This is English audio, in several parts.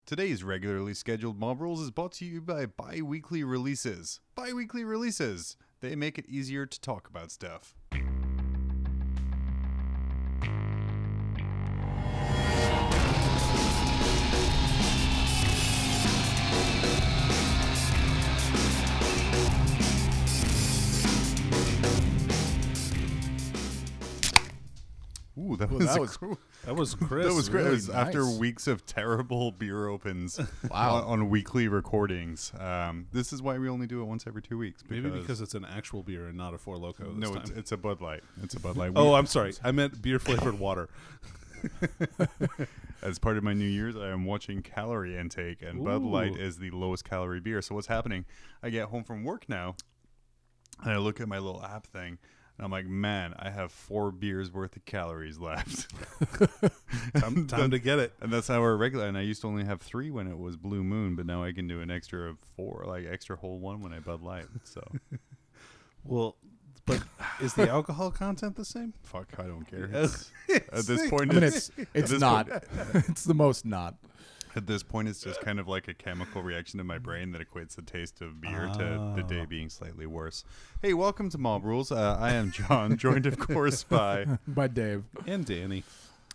Today's regularly scheduled Mob Rules is brought to you by bi-weekly releases. Bi-weekly releases. They make it easier to talk about stuff. Ooh, that was crisp. That was great. Really It was nice. after weeks of terrible beer opens on weekly recordings. This is why we only do it once every 2 weeks. Maybe because it's an actual beer and not a Four Loko. No, it's a Bud Light. It's a Bud Light. Oh, I'm sorry. I meant beer flavored water. As part of my New Year's, I am watching calorie intake, and Bud Light is the lowest calorie beer. So what's happening? I get home from work now, and I look at my little app thing, and I'm like, man, I have 4 beers worth of calories left. time to get it. And that's how we're regular. And I used to only have 3 when it was Blue Moon, but now I can do an extra 4, like extra whole 1 when I Bud Light. So, well, but is the alcohol content the same? fuck, I don't care. At this point, I mean, it's not. It's the most not. At this point, it's just kind of like a chemical reaction in my brain that equates the taste of beer to the day being slightly worse. Hey, welcome to Mob Rules. I am John, joined, of course, by Dave. And Danny.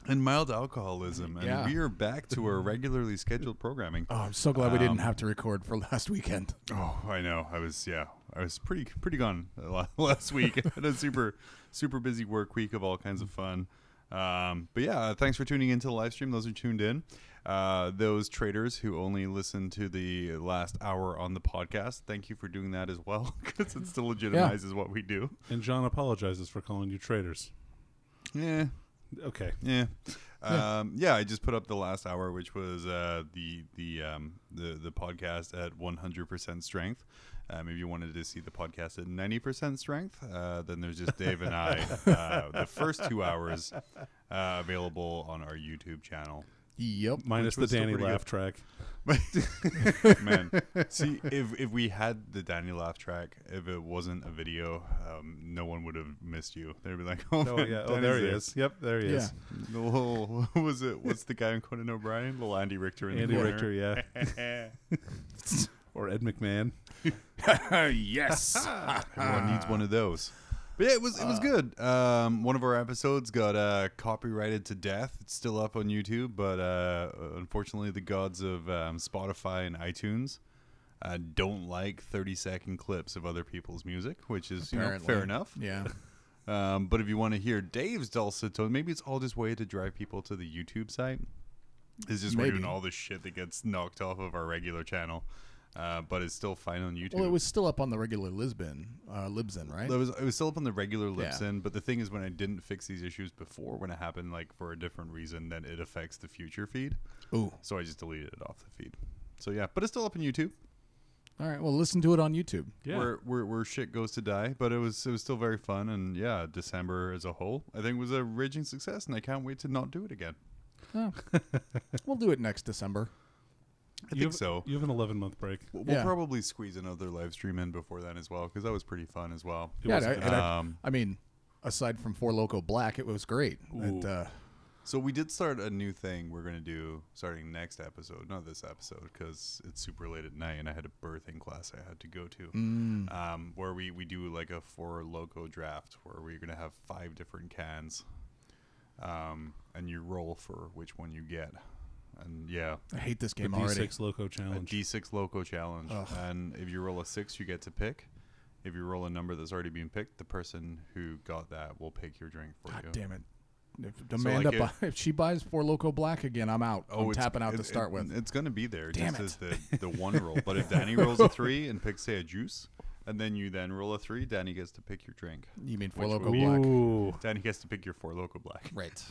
and mild alcoholism. And Yeah. we are back to our regularly scheduled programming. Oh, I'm so glad we didn't have to record for last weekend. Oh, I know. I was pretty gone last week. I had a super busy work week of all kinds of fun. But yeah, thanks for tuning into the live stream. Those who tuned in. Those traders who only listen to the last hour on the podcast, thank you for doing that as well, because it still legitimizes what we do. And John apologizes for calling you traitors. Yeah. Okay. Yeah. I just put up the last hour, which was the podcast at 100% strength. If you wanted to see the podcast at 90% strength, then there's just Dave and I. The first 2 hours available on our YouTube channel. Yep. Minus the Danny laugh track. Man, see, if we had the Danny laugh track, if it wasn't a video, no one would have missed you. They'd be like, "Oh, man, yeah. Oh, there he is. Yep, there he is. The little, what was it? What's the guy on Conan O'Brien? Little Andy Richter in Andy the corner. Richter, yeah. Or Ed McMahon. Yes. Everyone needs one of those. But yeah, it was good. One of our episodes got copyrighted to death. It's still up on YouTube, but unfortunately, the gods of Spotify and iTunes don't like 30-second clips of other people's music, which is fair enough. Yeah. But if you want to hear Dave's dulcet tone, maybe it's all just way to drive people to the YouTube site. It's just we're doing all this shit that gets knocked off of our regular channel. But it's still fine on YouTube. Well, it was still up on the regular Libsyn, right? It was still up on the regular Libsyn, but the thing is, when I didn't fix these issues before, when it happened like for a different reason, then it affects the future feed. Ooh. So I just deleted it off the feed. So yeah, but it's still up on YouTube. All right. Well, listen to it on YouTube. Yeah. Where shit goes to die, but it was still very fun, and yeah, December as a whole, I think was a raging success, and I can't wait to not do it again. Oh. We'll do it next December. I think so. You have an 11-month break. We'll probably squeeze another live stream in before then as well, because that was pretty fun as well. I mean, aside from Four Loko Black, it was great. So we did start a new thing we're going to do starting next episode, not this episode, because it's super late at night and I had a birthing class I had to go to, where we do like a Four Loko draft where we're going to have 5 different cans, and you roll for which one you get. And yeah, I hate this game the already. D6 Loco challenge. A D6 Loco challenge. Ugh. And if you roll a 6, you get to pick. If you roll a number that's already been picked, the person who got that will pick your drink for you. God damn it. If Amanda if she buys Four Loko Black again, I'm out. I'm tapping out to start with. It's going to be there. Damn just as the one roll. But if Danny rolls a 3 and picks, say, a juice, and then you then roll a 3, Danny gets to pick your drink. You mean Four Which Loko Ooh. Black? Danny gets to pick your Four Loko Black. Right.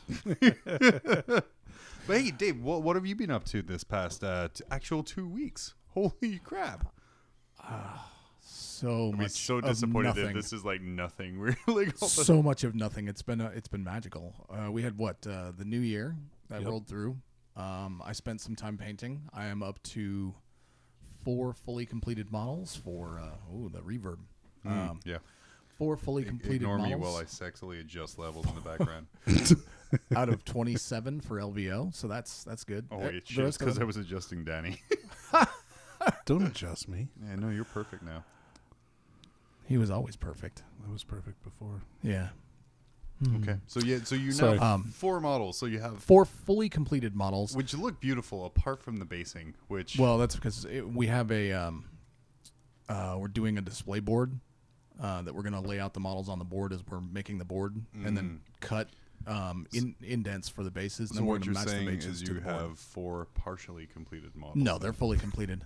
But hey, Dave, what have you been up to this past actual 2 weeks? Holy crap. So much. I'm so disappointed of that nothing. this is like nothing. We're like So much of nothing. It's been magical. We had the New Year that rolled through. I spent some time painting. I am up to 4 fully completed models for the reverb. yeah. 4 fully completed Ignore models. me while I sexily adjust levels in the background. out of 27 for LVO, so that's good. Oh wait, The shit, rest of because I them- was adjusting Danny. Don't adjust me. Yeah, no, you're perfect now. he was always perfect. I was perfect before. Yeah. Okay, so you Sorry. now have 4 models. So you have 4 fully completed models. which look beautiful apart from the basing. Which Well, that's because we have a we're doing a display board that we're going to lay out the models on the board as we're making the board, and then cut indents for the bases. And so then we're what going you're to match saying the bases is to you the board. have 4 partially completed models. No, they're fully completed.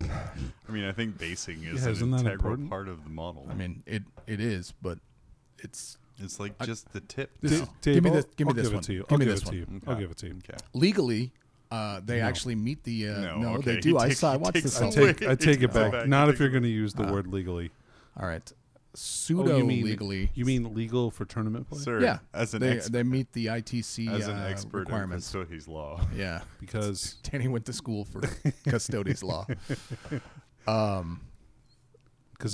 I mean, I think basing is Yeah, an isn't that integral important? part of the model. I mean, it is, but it's It's just the tip. This- now. Dave, Give me I'll- this- give me I'll this give one. it to you. Give I'll me give this it to you. one. I'll Okay. give it to you. Okay. legally. They No. actually meet the No, they okay, do. he I takes- saw. I he watched takes this. it all. away. I take it back. back. Not He if you're takes going to use the word legally. All right, Oh, pseudo you mean legally. You mean legal for tournament play? Sir, Yeah, as an they meet the ITC as an expert in requirements. Custodes law. Yeah, Because Danny went to school for Custodes law.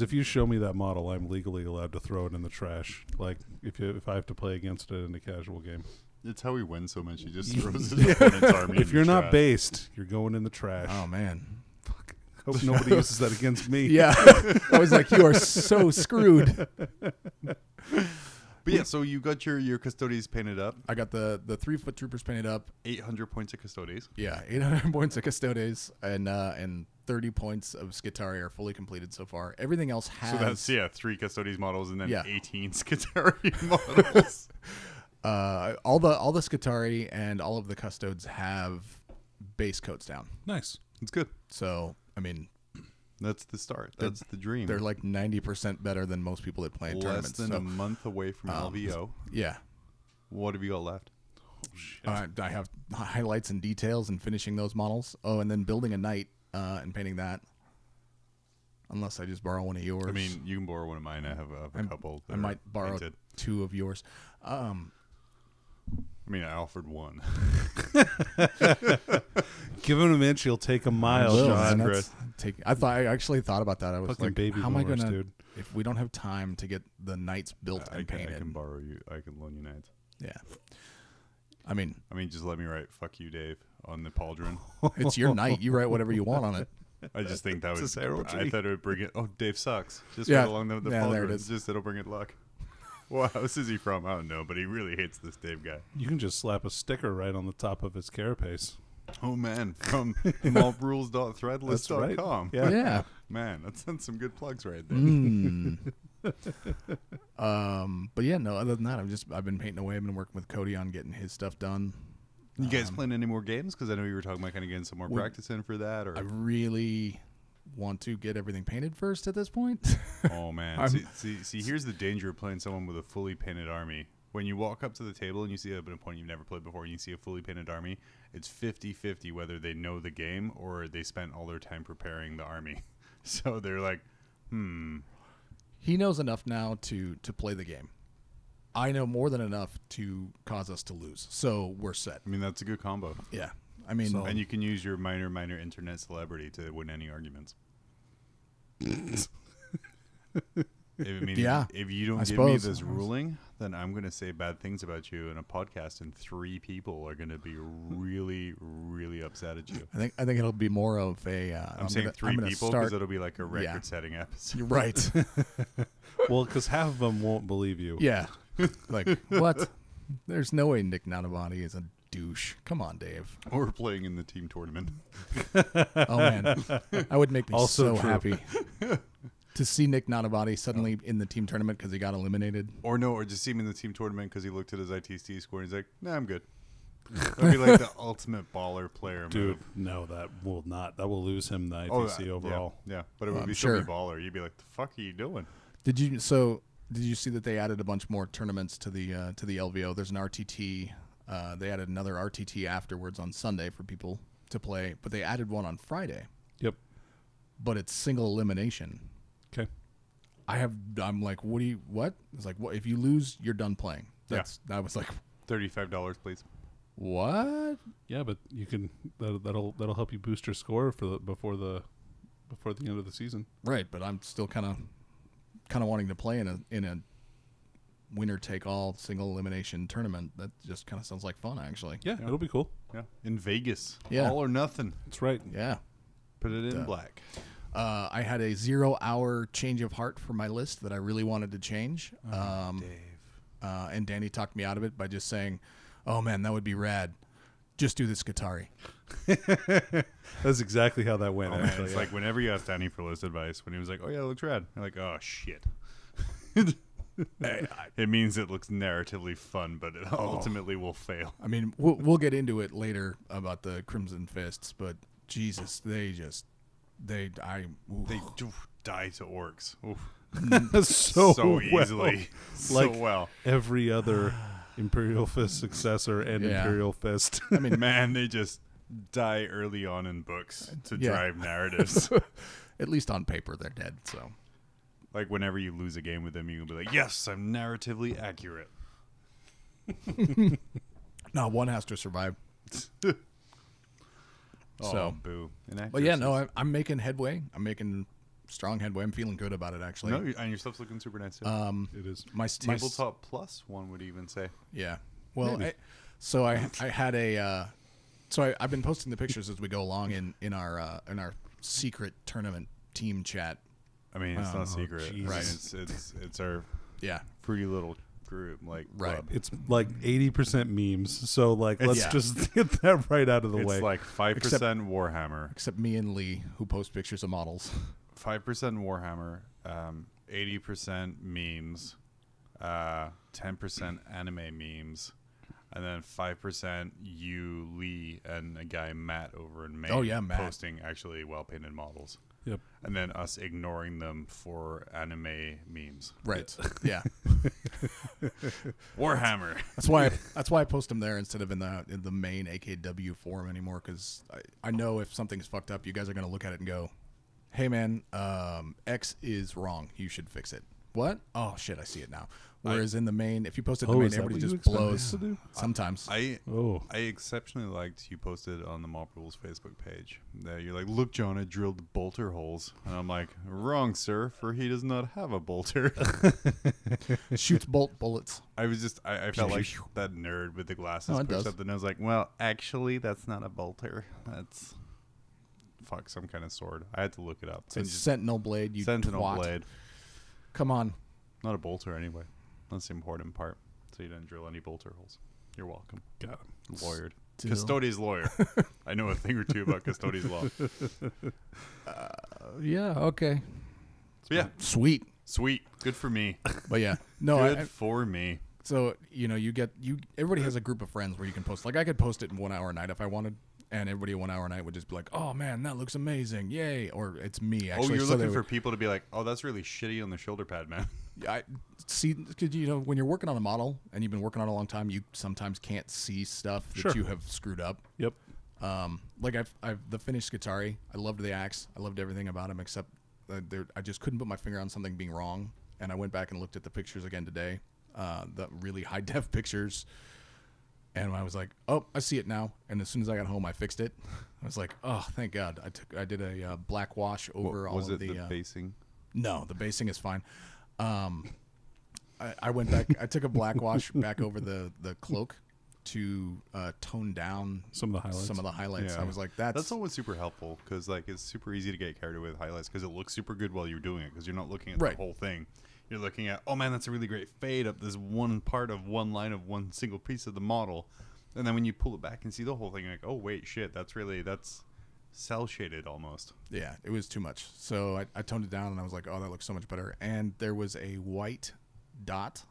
if you show me that model, I'm legally allowed to throw it in the trash. Like if I have to play against it in a casual game. It's how he wins so much. He just throws his opponent's army. If in you're the not trash. based, you're going in the trash. Oh man. Hope nobody uses that against me. Yeah, I was like, you are so screwed. But yeah, so you got your Custodes painted up. I got the 3-foot troopers painted up. 800 points of Custodes. Yeah, 800 points of Custodes and 30 points of Skitari are fully completed so far. Everything else has. So that's 3 Custodes models and then Yeah. 18 Skitari models. all the Skitari and all of the Custodes have base coats down. Nice. It's good. So I mean, That's the start. That's the dream. they're like 90% better than most people that play in less tournaments. than So, a month away from LVO. yeah. What have you got left? I have highlights and details and finishing those models. Oh, and then building a knight and painting that. Unless I just borrow one of yours. I mean, you can borrow one of mine. I have a couple. I might borrow painted. 2 of yours. I mean, I offered one. Give him an inch, he'll take a mile, Will, John. man, I actually thought about that. I was Fucking like, baby how am I boomers, gonna? dude. If we don't have time to get the knights built I and can painted, borrow you. I can loan you knights. yeah. I mean, Just let me write "fuck you, Dave" on the pauldron. it's your knight. You write whatever you want on it. I just think that It's would. a I heraldry. thought it would bring it. Oh, Dave sucks. Just Yeah. right along the Yeah, there it pauldron. is. Just it'll bring it luck. What house is he from? I don't know, but he really hates this Dave guy. You can just slap a sticker right on the top of his carapace. Oh man, from mobrules.threadless.com. Yeah. Yeah. Man, that's some good plugs right there. Mm. But yeah, no. Other than that, I've been painting away. I've been working with Cody on getting his stuff done. You guys playing any more games? Because I know you were talking about kind of getting some more We- practice in for that. Or I really want to get everything painted first at this point. oh man, I'm- see, here's the danger of playing someone with a fully painted army. When you walk up to the table and you see an opponent you've never played before, and you see a fully painted army, it's 50-50 whether they know the game or they spent all their time preparing the army. So they're like, He knows enough now to play the game. I know more than enough to cause us to lose. So we're set. I mean, that's a good combo. Yeah. I mean, So- And you can use your minor internet celebrity to win any arguments. Yeah, if you don't I give me suppose. this ruling, then I'm going to say bad things about you in a podcast, and 3 people are going to be really, really upset at you. I think it'll be more of a. I'm saying 3 people because it'll be like a record-setting episode. You're right. Well, because half of them won't believe you. Yeah. Like what? There's no way Nick Nanavati is a douche. Come on, Dave. Or playing in the team tournament. Oh man, that would make me Also so true. happy to see Nick Nanavati suddenly in the team tournament because he got eliminated. Or just see him in the team tournament because he looked at his ITC score and he's like, nah, I'm good. That'd be like the ultimate baller player Dude, move. no, that will lose him the Oh, ITC overall. Yeah, but it would I'm be sure. so baller. You'd be like, the fuck are you doing? Did you see that they added a bunch more tournaments to the LVO? There's an RTT. They added another RTT afterwards on Sunday for people to play, but they added one on Friday. Yep. But it's single elimination. Okay. I'm like, what? It's like, what? If you lose, you're done playing. I was like, $35, please. what? Yeah, but you can that'll help you boost your score before the end of the season. Right, but I'm still kind of wanting to play in a winner take all single elimination tournament. That just kind of sounds like fun, actually. Yeah, it'll be cool. Yeah, in Vegas. Yeah. All or nothing. That's right. Yeah. Put it in black. I had a 0-hour change of heart for my list that I really wanted to change. Dave. And Danny talked me out of it by just saying, "Oh man, that would be rad. Just do the Skitarii." That's exactly how that went. Oh, man, Actually, it's like whenever you asked Danny for list advice, when he was like, "Oh yeah, it looks rad," you're like, "Oh shit." It means it looks narratively fun, but it ultimately will fail. I mean, we'll get into it later about the Crimson Fists, but Jesus, they They die to orcs. Oof. so So well. easily. Like so well. every other Imperial Fist successor and Yeah. Imperial Fist. I mean, Man, they just die early on in books to Yeah. drive narratives. at least on paper, they're dead. So Like whenever you lose a game with them, you can be like, "Yes, I'm narratively accurate." no, one has to survive. Oh, So- boo. But yeah, no, I'm making headway. I'm making strong headway. I'm feeling good about it, actually. No, and your stuff's looking super nice too. It is. My Tabletop plus, one would even say. Yeah. Well, Maybe. I had a I've been posting the pictures as we go along in our secret tournament team chat. I mean, it's not secret. I mean, Jesus. it's our Yeah. fruity little group, like Right. club. It's like 80% memes. So like, let's Yeah. just get that right out of the It's way. like 5% Warhammer, Except me and Lee, who post pictures of models. 5% Warhammer, 80% memes, 10% anime memes, and then 5% you, Lee, and a guy Matt over in Maine. Oh, yeah, Matt. Posting actually well painted models. Yep. And then us ignoring them for anime memes. Right. Yeah. Warhammer. That's why I post them there instead of in the main AKW forum anymore, because I know if something's fucked up, you guys are gonna look at it and go, "Hey man, X is wrong. You should fix it." What? Oh shit, I see it now. Whereas in the main, if you post it in the main, is that everybody what you just expect blows. us to do? Sometimes. I Oh, exceptionally liked you posted on the Mob Rules Facebook page that you're like, "Look, John, I drilled bolter holes," and I'm like, "Wrong, sir, for he does not have a bolter." Shoots bolt bullets. I was just, I felt like that nerd with the glasses Oh, it pushed does. up, and I was like, "Well, actually, that's not a bolter. That's some kind of sword." I had to look it up. It's a Sentinel blade. You Sentinel twat. blade, Come on. not a bolter anyway. That's the important part. So you didn't drill any bolter holes. You're welcome. got him. Lawyered. Still. Custodi's lawyer. I know a thing or two about Custodi's law. Yeah. Okay. So yeah, Sweet. sweet. Good for me. But yeah. No. Good for me. So everybody has a group of friends where you can post. Like I could post it in 1 hour a night if I wanted, and everybody 1 hour a night would just be like, "Oh man, that looks amazing, yay!" Or it's me actually. Oh, you're So they looking for would- people to be like, "Oh, that's really shitty on the shoulder pad, man." I see, because when you're working on a model and you've been working on it a long time, you sometimes can't see stuff that Sure. you have screwed up. Yep. Like I've the finished Skitarii. I loved the axe. I loved everything about him except I just couldn't put my finger on something being wrong. And I went back and looked at the pictures again today, the really high def pictures. And I was like, "Oh, I see it now." And as soon as I got home, I fixed it. I was like, "Oh, thank God!" I did a black wash over all was of it the. the basing? No, the basing is fine. I went back. I took a black wash back over the cloak to tone down Some of the highlights. Yeah. I was like, That's always super helpful because like it's super easy to get carried away with highlights because it looks super good while you're doing it because you're not looking at Right. the whole thing. You're looking at, "Oh man, that's a really great fade up this one part of one line of one single piece of the model," and then when you pull it back and see the whole thing, you're like, "Oh wait, shit, that's cell shaded almost." Yeah, it was too much. So I toned it down and I was like, "Oh, that looks so much better." And there was a white dot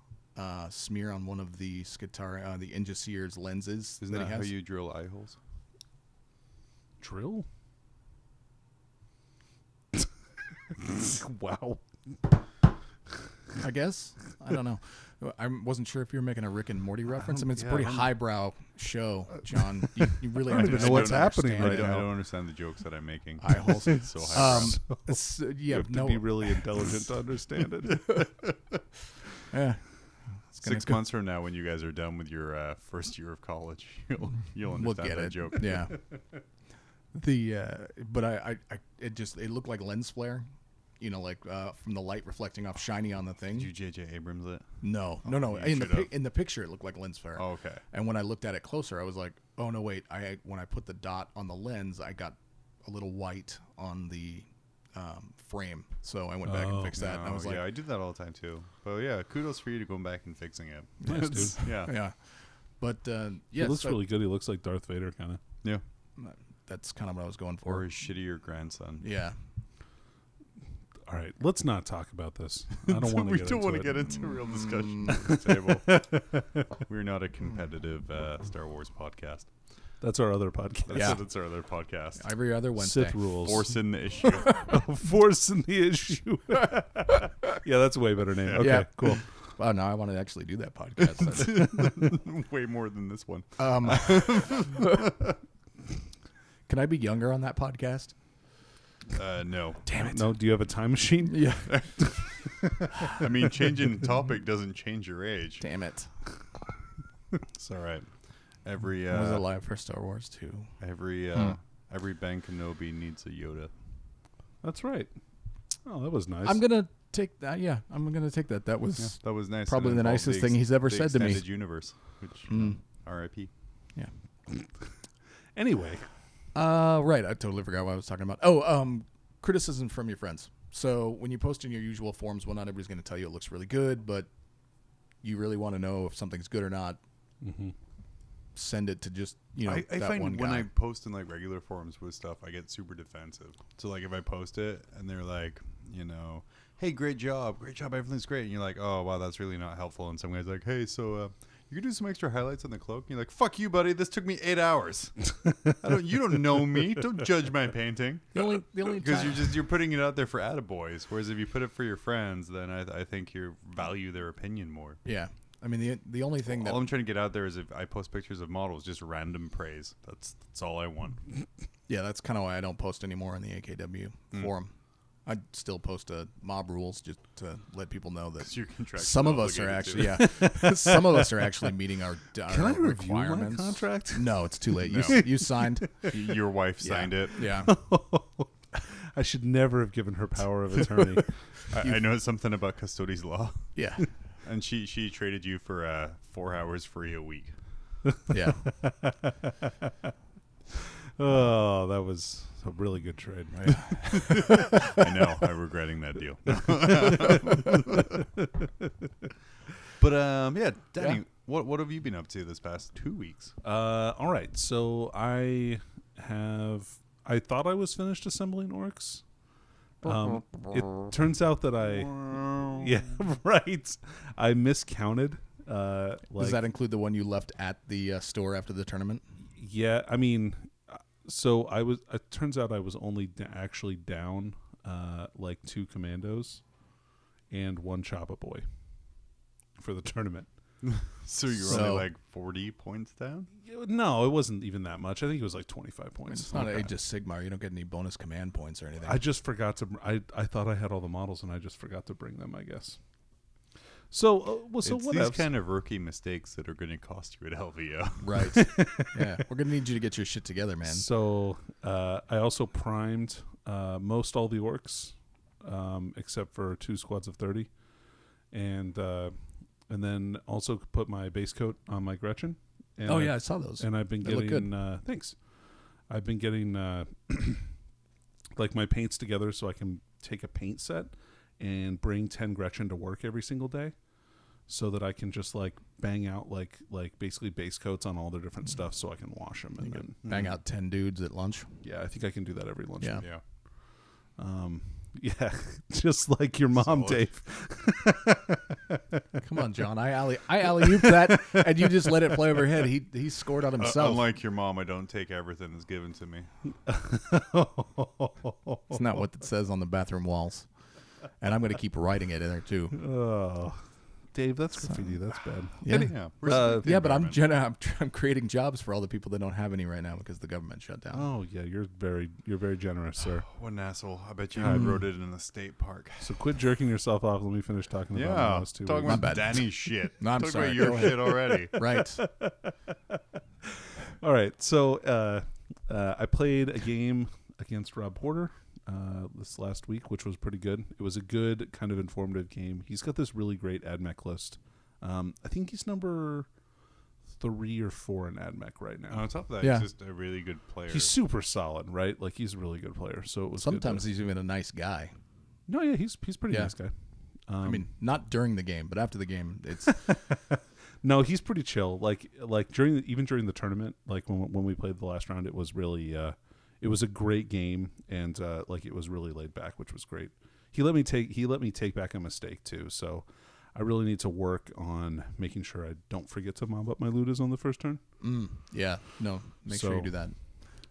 smear on one of the Skitarii, the Ingeseer's lenses Isn't that that he how has. you drill eye holes? Drill? Wow. I guess. I don't know. I wasn't sure if you were making a Rick and Morty reference. I mean, it's a pretty highbrow show, John. You really I don't even know what's happening I right don't now. understand the jokes that I'm making. Eye holes. It's so high. You Yeah, have to no. be really intelligent to understand it. Yeah. 6 months from now, when you guys are done with your first year of college, you'll We'll understand get that it. joke. Yeah. But it looked like lens flare, from the light reflecting off shiny on the thing. Did you J.J. Abrams it? No. you In the picture, it looked like lens flare. Oh, okay. And when I looked at it closer, I was like, oh no, wait! When I put the dot on the lens, I got a little white on the frame. So I went back and fixed that. And I was like, I do that all the time too. But yeah, kudos for you to going back and fixing it. Nice, dude. Yeah. yeah. But He looks really good. He looks like Darth Vader, kind of. Yeah. that's kind of what I was going for. Or his shittier grandson. Yeah. All right, let's not talk about this. I don't want to. We don't want to get into real discussion at the table. We're not a competitive Star Wars podcast. That's our other podcast. That's our other podcast. Every other Wednesday. Sith rules. Force in the issue. Force in the issue. Yeah, that's a way better name. Okay, Yeah. cool. Oh no, I want to actually do that podcast. Way more than this one. Can I be younger on that podcast? No. Damn it. No, do you have a time machine? Yeah. I mean, changing the topic doesn't change your age. Damn it. It's all right. Every I was alive for Star Wars too. every Ben Kenobi needs a Yoda. That's right. Oh, that was nice. I'm gonna take that. Yeah, I'm gonna take that. That was That was nice. probably It the involved nicest thing he's ever the said to me. extended universe, which R.I.P. Yeah. Anyway, Right. I totally forgot what I was talking about. Oh, criticism from your friends. So when you post in your usual forums, well, not everybody's going to tell you it looks really good, but you really want to know if something's good or not. mm-hmm. Send it to just I that find one when guy. I post in like regular forums with stuff, I get super defensive. So like if I post it and they're like, hey, great job, everything's great, and you're like, oh wow, that's really not helpful. And some guy's like, hey, so you could do some extra highlights on the cloak. And you're like, fuck you, buddy. This took me 8 hours. You don't know me. Don't judge my painting. the only Because time, you're putting it out there for attaboys. Whereas if you put it for your friends, then I think you value their opinion more. yeah. I mean, the only thing that All I'm trying to get out there is if I post pictures of models, just random praise. That's all I want. yeah, that's kind of why I don't post anymore in the AKW forum. I still post mob rules just to let people know that Your contract. some of us are actually some of us are actually meeting our Can I review my requirements. contract? No, it's too late. No. You signed. Your wife signed it. Yeah. I should never have given her power of attorney. I know something about custodies law, Yeah. and she traded you for 4 hours free a week. Yeah. Oh, that was a really good trade. I know. I'm regretting that deal. But yeah, Danny, Yeah. what have you been up to this past 2 weeks? All right, so I thought I was finished assembling orcs. It turns out that yeah, right. I miscounted. Does that include the one you left at the store after the tournament? Yeah, I mean, so I was. It turns out I was only actually down like 2 commandos and 1 Choppa boy for the tournament. So you're only like 40 points down? No, it wasn't even that much. I think it was like 25 I mean, points. it's not Age of Sigmar. You don't get any bonus command points or anything. I just forgot to. I thought I had all the models and I just forgot to bring them, I guess. So, so It's what these else? kind of rookie mistakes that are going to cost you at LVO. Right. Yeah. We're going to need you to get your shit together, man. So I also primed most all the orcs, except for 2 squads of 30, and then also put my base coat on my Gretchen. And Oh, yeah. I saw those. and I've been They look getting thanks. I've been getting like my paints together so I can take a paint set and bring 10 Gretchen to work every single day, so that I can just like bang out like basically base coats on all their different stuff, so I can wash them and then Bang out 10 dudes at lunch. yeah, I think I can do that every lunch. Yeah. Yeah. Yeah, just like your mom, Solid. Dave. Come on, John. I alley-ooped that, and you just let it fly overhead. He scored on himself. Unlike your mom, I don't take everything that's given to me. It's not what it says on the bathroom walls. And I'm going to keep writing it in there, too. Oh, Dave, that's graffiti. That's bad. Yeah. Yeah. Respect the Yeah, but I'm environment. I'm creating jobs for all the people that don't have any right now because the government shut down. Oh yeah, you're very generous, sir. What an asshole. I bet you I wrote it in a state park. So quit jerking yourself off. Let me finish talking about Yeah. those 2 Talking weeks. about bad. Danny's shit. No, I'm Talk sorry. about your Go ahead. shit already. Right. All right, so I played a game against Rob Porter. this last week, which was pretty good. It was a good kind of informative game. He's got this really great AdMech list. I think he's number 3 or 4 in AdMech right now. On top of that, Yeah. he's just a really good player. He's super solid, right? Like he's a really good player. So it was Sometimes good he's even a nice guy. no, yeah, he's pretty Yeah. nice guy. I mean, not during the game, but after the game, it's No, he's pretty chill. Like during the tournament, like when we played the last round, it was really it was a great game, and like it was really laid back, which was great. He let me take back a mistake too. So I really need to work on making sure I don't forget to mob up my Ludas on the first turn. yeah. No, make sure you So- do that.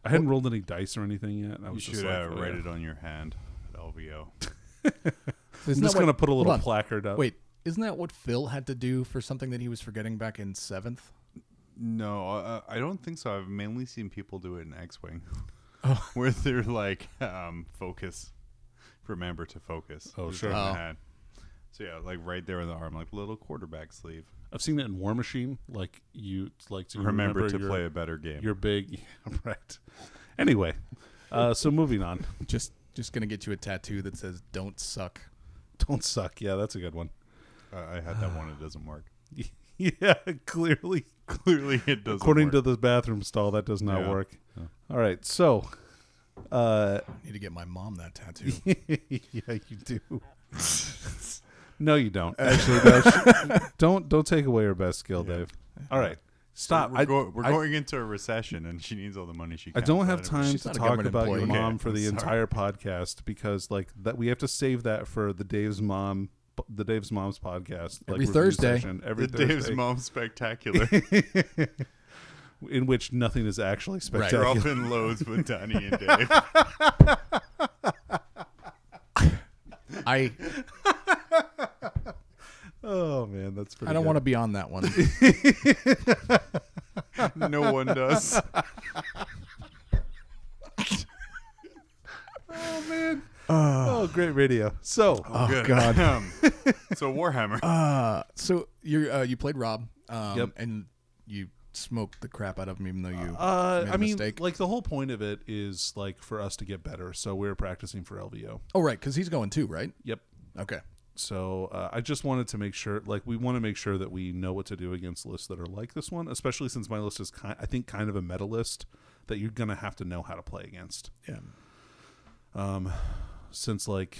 I hadn't rolled any dice or anything yet. And I You was should just like, write it on your hand at LVO. I'm just gonna put a little hold on. placard up. Wait, isn't that what Phil had to do for something that he was forgetting back in 7th? No, I don't think so. I've mainly seen people do it in X-Wing. Oh. Where they're like, focus. Remember to focus. Oh, Just sure. on the Oh. hand. So yeah, like right there in the arm, like little quarterback sleeve. I've seen that in War Machine. Like you like to Remember to your, play a better game. your big right. Anyway, so moving on. Just gonna get you a tattoo that says "Don't suck." Don't suck. Yeah, that's a good one. I had that one. It doesn't work. Yeah, clearly. Clearly, it doesn't. According work. to the bathroom stall, that does not Yeah. work. Yeah. All right, so I need to get my mom that tattoo. yeah, you do. No, you don't. Actually, no, don't take away her best skill, Yeah. Dave. All right, stop. We're going into a recession, and she needs all the money she I can. don't so have anyway. time She's to not a talk government about your employee. mom Okay, for the I'm entire podcast because like that we have to save that for the Dave's Mom's podcast Every review Thursday. session, every The Thursday, Dave's Mom Spectacular. in which nothing is actually spectacular. Dropping loads with Danny and Dave. I Oh man, that's pretty. I don't want to be on that one. No one does. Oh man. Oh, great radio. So, Oh Good. God. So Warhammer. So you played Rob. Yep. And you smoked the crap out of him, even though you made I a mean, mistake. like the whole point of it is like for us to get better. So we're practicing for LVO. Oh, right, because he's going too, right? Yep. Okay. So I just wanted to make sure, like, we want to make sure that we know what to do against lists that are like this one, especially since my list is I think kind of a meta list that you're gonna have to know how to play against. Yeah. Since like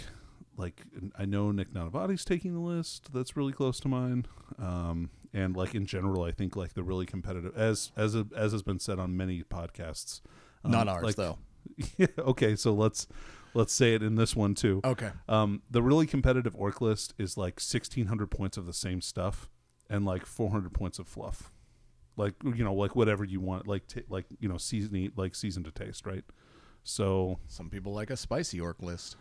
I know Nick Nanavati's taking the list that's really close to mine, and like in general, I think like the really competitive, as has been said on many podcasts, Not ours, like, though. Yeah, okay, so let's say it in this one too. Okay. The really competitive orc list is like 1,600 points of the same stuff and like 400 points of fluff, like like whatever you want, like season to taste, right? So Some people like a spicy orc list.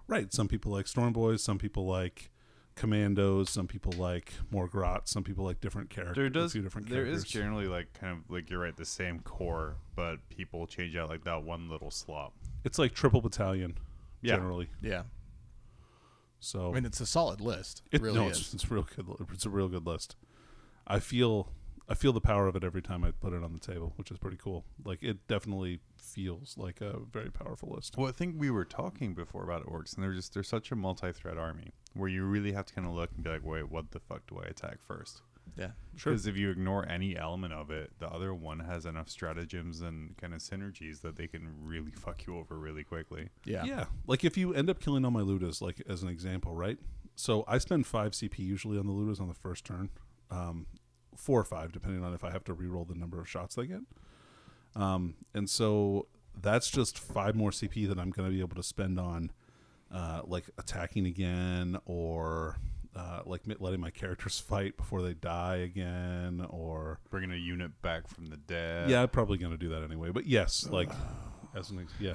right, some people like Storm Boys, some people like Commandos, some people like more Grot, some people like different characters. There is generally like kind of like you're right, the same core, but people change out like that one little slot. It's like triple battalion, Yeah. generally. Yeah. So I mean, it's a solid list. it It really no, is. it's real good. It's a real good list. I feel the power of it every time I put it on the table, which is pretty cool. Like it definitely feels like a very powerful list. Well, I think we were talking before about orcs, and they're such a multi-threat army where you really have to kind of look and be like, wait, what the fuck do I attack first? Yeah. Sure. Because if you ignore any element of it, the other one has enough stratagems and kind of synergies that they can really fuck you over really quickly. Yeah. Yeah. Like if you end up killing all my Ludas, like as an example, right? So I spend 5 CP usually on the Ludas on the first turn. 4 or 5, depending on if I have to reroll the number of shots they get. And so that's just 5 more CP that I'm going to be able to spend on like attacking again, or like letting my characters fight before they die again, or Bringing a unit back from the dead. yeah, I'm probably going to do that anyway. But yes, like as an yeah.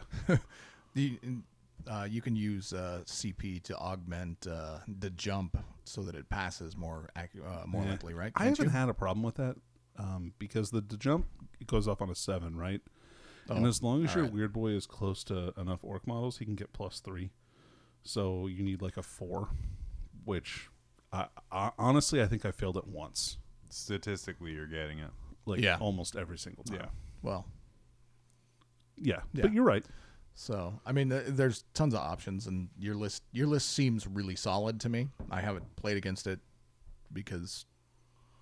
You can use CP to augment the jump so that it passes more Yeah. likely, right? I Can't haven't you? had a problem with that because the jump it goes off on a 7, right? And Oh, as long as all your right. weird boy is close to enough orc models, he can get +3. So you need like a 4, which I honestly I think I failed it once, Statistically, you're getting it. like Yeah. almost every single time. Yeah. Well, Yeah, Yeah. but you're right. So, I mean, there's tons of options, and your list seems really solid to me. I haven't played against it because,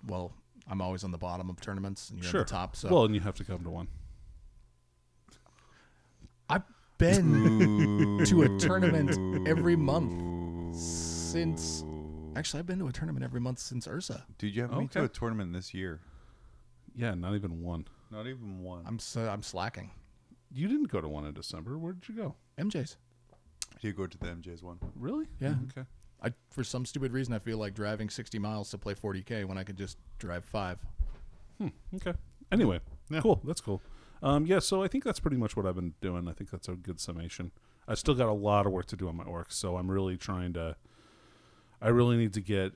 well, I'm always on the bottom of tournaments, and you're Sure. at the top. So, Well, and you have to come to one. I've been to a tournament every month since. Actually, I've been to a tournament every month since Ursa. Dude, you haven't been to a tournament this year. Yeah, not even one. Not even one. I'm slacking. You didn't go to one in December. Where did you go? MJ's. Do you go to the MJ's one? Really? Yeah. Okay. For some stupid reason, I feel like driving 60 miles to play 40K when I could just drive 5. Okay. Anyway, Yeah. cool. That's cool. So I think that's pretty much what I've been doing. I think that's a good summation. I still got a lot of work to do on my orcs, so I'm really trying to. I really need to get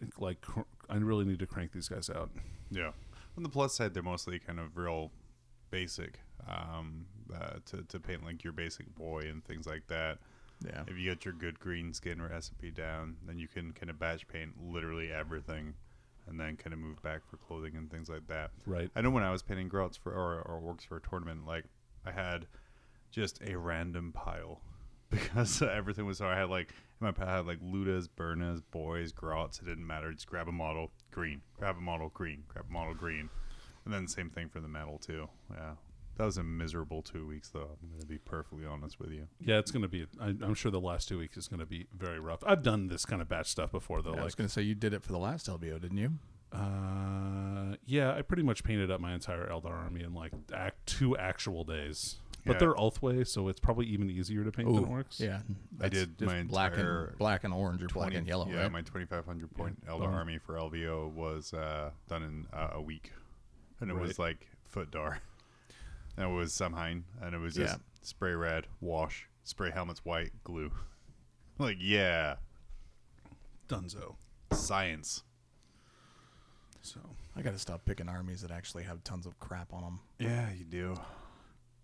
I really need to crank these guys out. Yeah. On the plus side, they're mostly kind of real basic to paint like your basic boy and things like that. Yeah. If you get your good green skin recipe down, then you can kind of batch paint literally everything and then kind of move back for clothing and things like that. Right. I know when I was painting grouts or orcs for a tournament, like I had just a random pile because everything was so I had like in my pile I had like Ludas, Burnas, boys, grouts. It didn't matter. Just grab a model, green, grab a model, green, grab a model, green. And then same thing for the metal too. Yeah. That was a miserable 2 weeks, though. I'm going to be perfectly honest with you. Yeah, it's going to be. I'm sure the last 2 weeks is going to be very rough. I've done this kind of batch stuff before, though. I was going to say you did it for the last LBO, didn't you? Yeah, I pretty much painted up my entire Eldar army in like 2 actual days. But Yeah. they're Ulthway, so it's probably even easier to paint than orcs. Yeah, I did just my black entire black and orange or black and yellow. Yeah, right? my 2,500 point Eldar Bummer. army for LVO was done in a week, and it was like Footdar. And it was Samhain, and it was just spray red, wash, spray helmets white, glue. Like, yeah, Dunzo. science. So I got to stop picking armies that actually have tons of crap on them. Yeah, you do.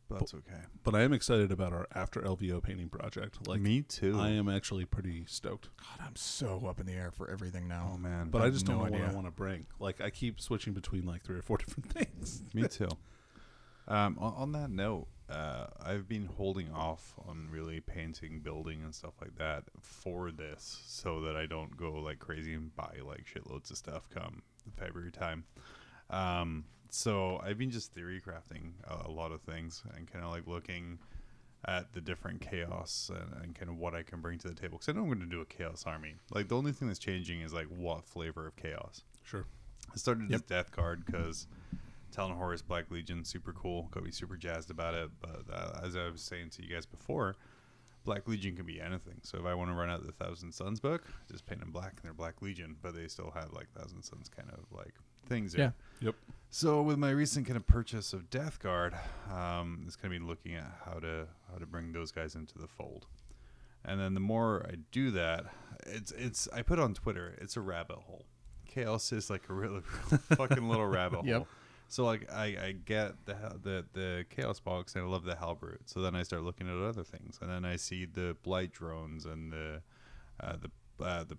But that's okay. But I am excited about our after LVO painting project. Like Me too. I am actually pretty stoked. God, I'm so up in the air for everything now. Oh man, But I just don't no know what I idea. want to bring. Like I keep switching between like 3 or 4 different things. me too. On that note, I've been holding off on really painting, building, and stuff like that for this, so that I don't go like crazy and buy like shitloads of stuff come February time. So I've been just theory crafting a lot of things and kind of like looking at the different chaos and kind of what I can bring to the table. Because I know I'm going to do a chaos army. Like the only thing that's changing is like what flavor of chaos. Sure. I started this Death Guard because Talon Horus Black Legion, super cool. Got me super jazzed about it. But as I was saying to you guys before, Black Legion can be anything. So if I want to run out the Thousand Suns book, just paint them black and they're Black Legion. But they still have like Thousand Suns kind of like things there. Yeah. Yep. So with my recent kind of purchase of Death Guard, it's going to be looking at how to bring those guys into the fold. And then the more I do that, it's I put on Twitter, it's a rabbit hole. Chaos is like a really fucking little rabbit Yep. hole. So like I get the Chaos box and I love the Halbrute. So then I start looking at other things, and then I see the Blight drones and the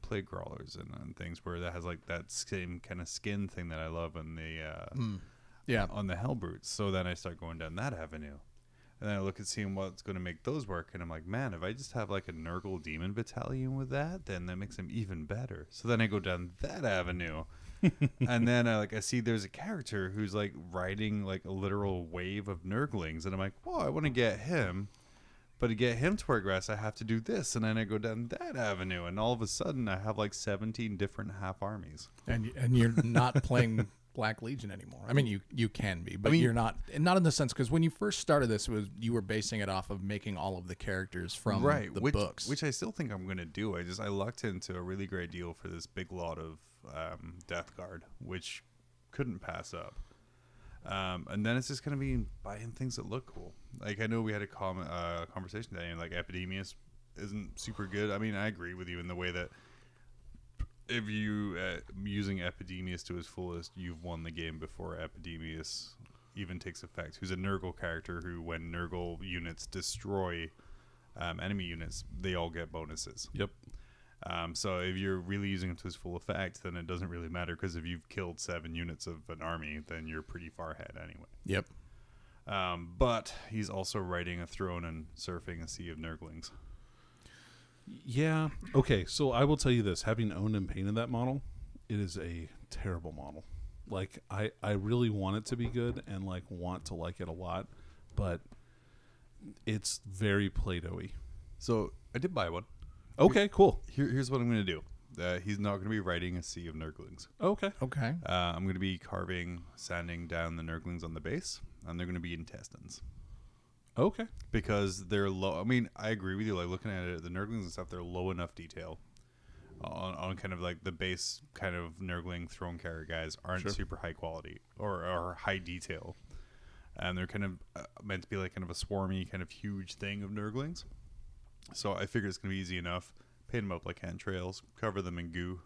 Plague Crawlers and things where that has like that same kind of skin thing that I love on the on the Hellbrutes. So then I start going down that avenue, and then I look at seeing what's going to make those work, and I'm like, man, if I just have like a Nurgle Demon Battalion with that, then that makes them even better. So then I go down that avenue. And then I see there's a character who's like riding like a literal wave of Nurglings, and I'm like, well, I want to get him. But to get him to wear grass, I have to do this, and then I go down that avenue, and all of a sudden, I have like 17 different half armies. And you're not playing Black Legion anymore. I mean, you can be, but you're not. And not in the sense, because when you first started this, you were basing it off of making all of the characters from the books, which I still think I'm going to do. I lucked into a really great deal for this big lot of Death Guard, which couldn't pass up. And then it's just going to be buying things that look cool. Like, I know we had a conversation today, and like Epidemius isn't super good. I mean, I agree with you in the way that if you using Epidemius to his fullest, you've won the game before Epidemius even takes effect. Who's a Nurgle character who, when Nurgle units destroy enemy units, they all get bonuses. Yep. So if you're really using him to his full effect, then it doesn't really matter, because if you've killed 7 units of an army, then you're pretty far ahead anyway. Yep. But he's also riding a throne and surfing a sea of Nurglings. Yeah. Okay, so I will tell you this. Having owned and painted that model, it is a terrible model. Like, I really want it to be good and, like, want to like it a lot, but it's very Play-Doh-y. So I did buy one. Okay, cool. Here's what I'm going to do. He's not going to be riding a sea of Nurglings. Okay. Okay. I'm going to be sanding down the Nurglings on the base, and they're going to be intestines. Okay. Because they're low. I mean, I agree with you. Like, looking at it, the Nurglings and stuff, they're low enough detail on kind of like the base kind of Nurgling throne carrier guys aren't super high quality or high detail. And they're kind of meant to be like kind of a swarmy, kind of huge thing of Nurglings. So I figured it's going to be easy enough. Paint them up like hand trails, cover them in goo,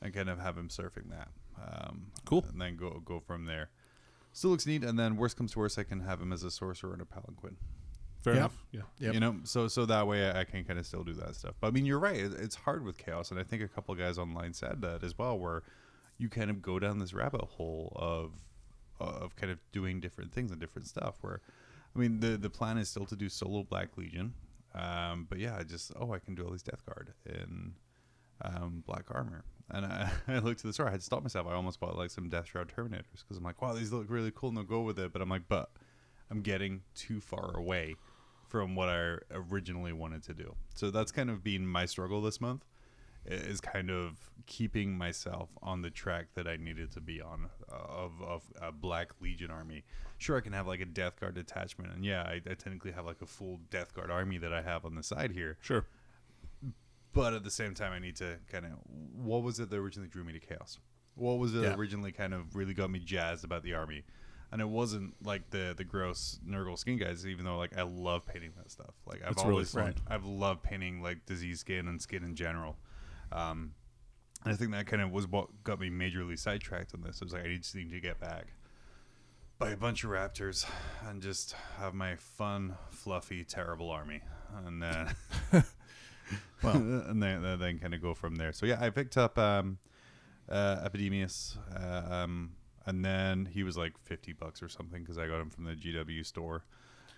and kind of have him surfing that. Cool. And then go from there. Still looks neat. And then worst comes to worst, I can have him as a sorcerer and a palanquin. Fair enough. Yeah. Yep. You know, so that way I can kind of still do that stuff. But I mean, you're right. It's hard with chaos, and I think a couple of guys online said that as well, where you kind of go down this rabbit hole of kind of doing different things and different stuff. Where, I mean, the plan is still to do solo Black Legion, but yeah, I can do all these Death Guard in black armor. And I looked at the store. I had to stop myself. I almost bought like some Death Shroud Terminators because I'm like, wow, these look really cool, and they'll go with it. But I'm like, I'm getting too far away from what I originally wanted to do. So that's kind of been my struggle this month, is kind of keeping myself on the track that I needed to be on of a Black Legion army. Sure, I can have like a Death Guard detachment, and yeah, I technically have like a full Death Guard army that I have on the side here. Sure. But at the same time, I need to kind of, what was it that originally drew me to Chaos? What was it that originally kind of really got me jazzed about the army? And it wasn't like the gross Nurgle skin guys, even though like I love painting that stuff. Like I've loved painting like disease skin and skin in general. And I think that kind of was what got me majorly sidetracked on this. It was like I just need to get back, buy a bunch of raptors, and just have my fun, fluffy, terrible army, and then and then kind of go from there. So yeah, I picked up Epidemius. And then he was like $50 or something because I got him from the GW store.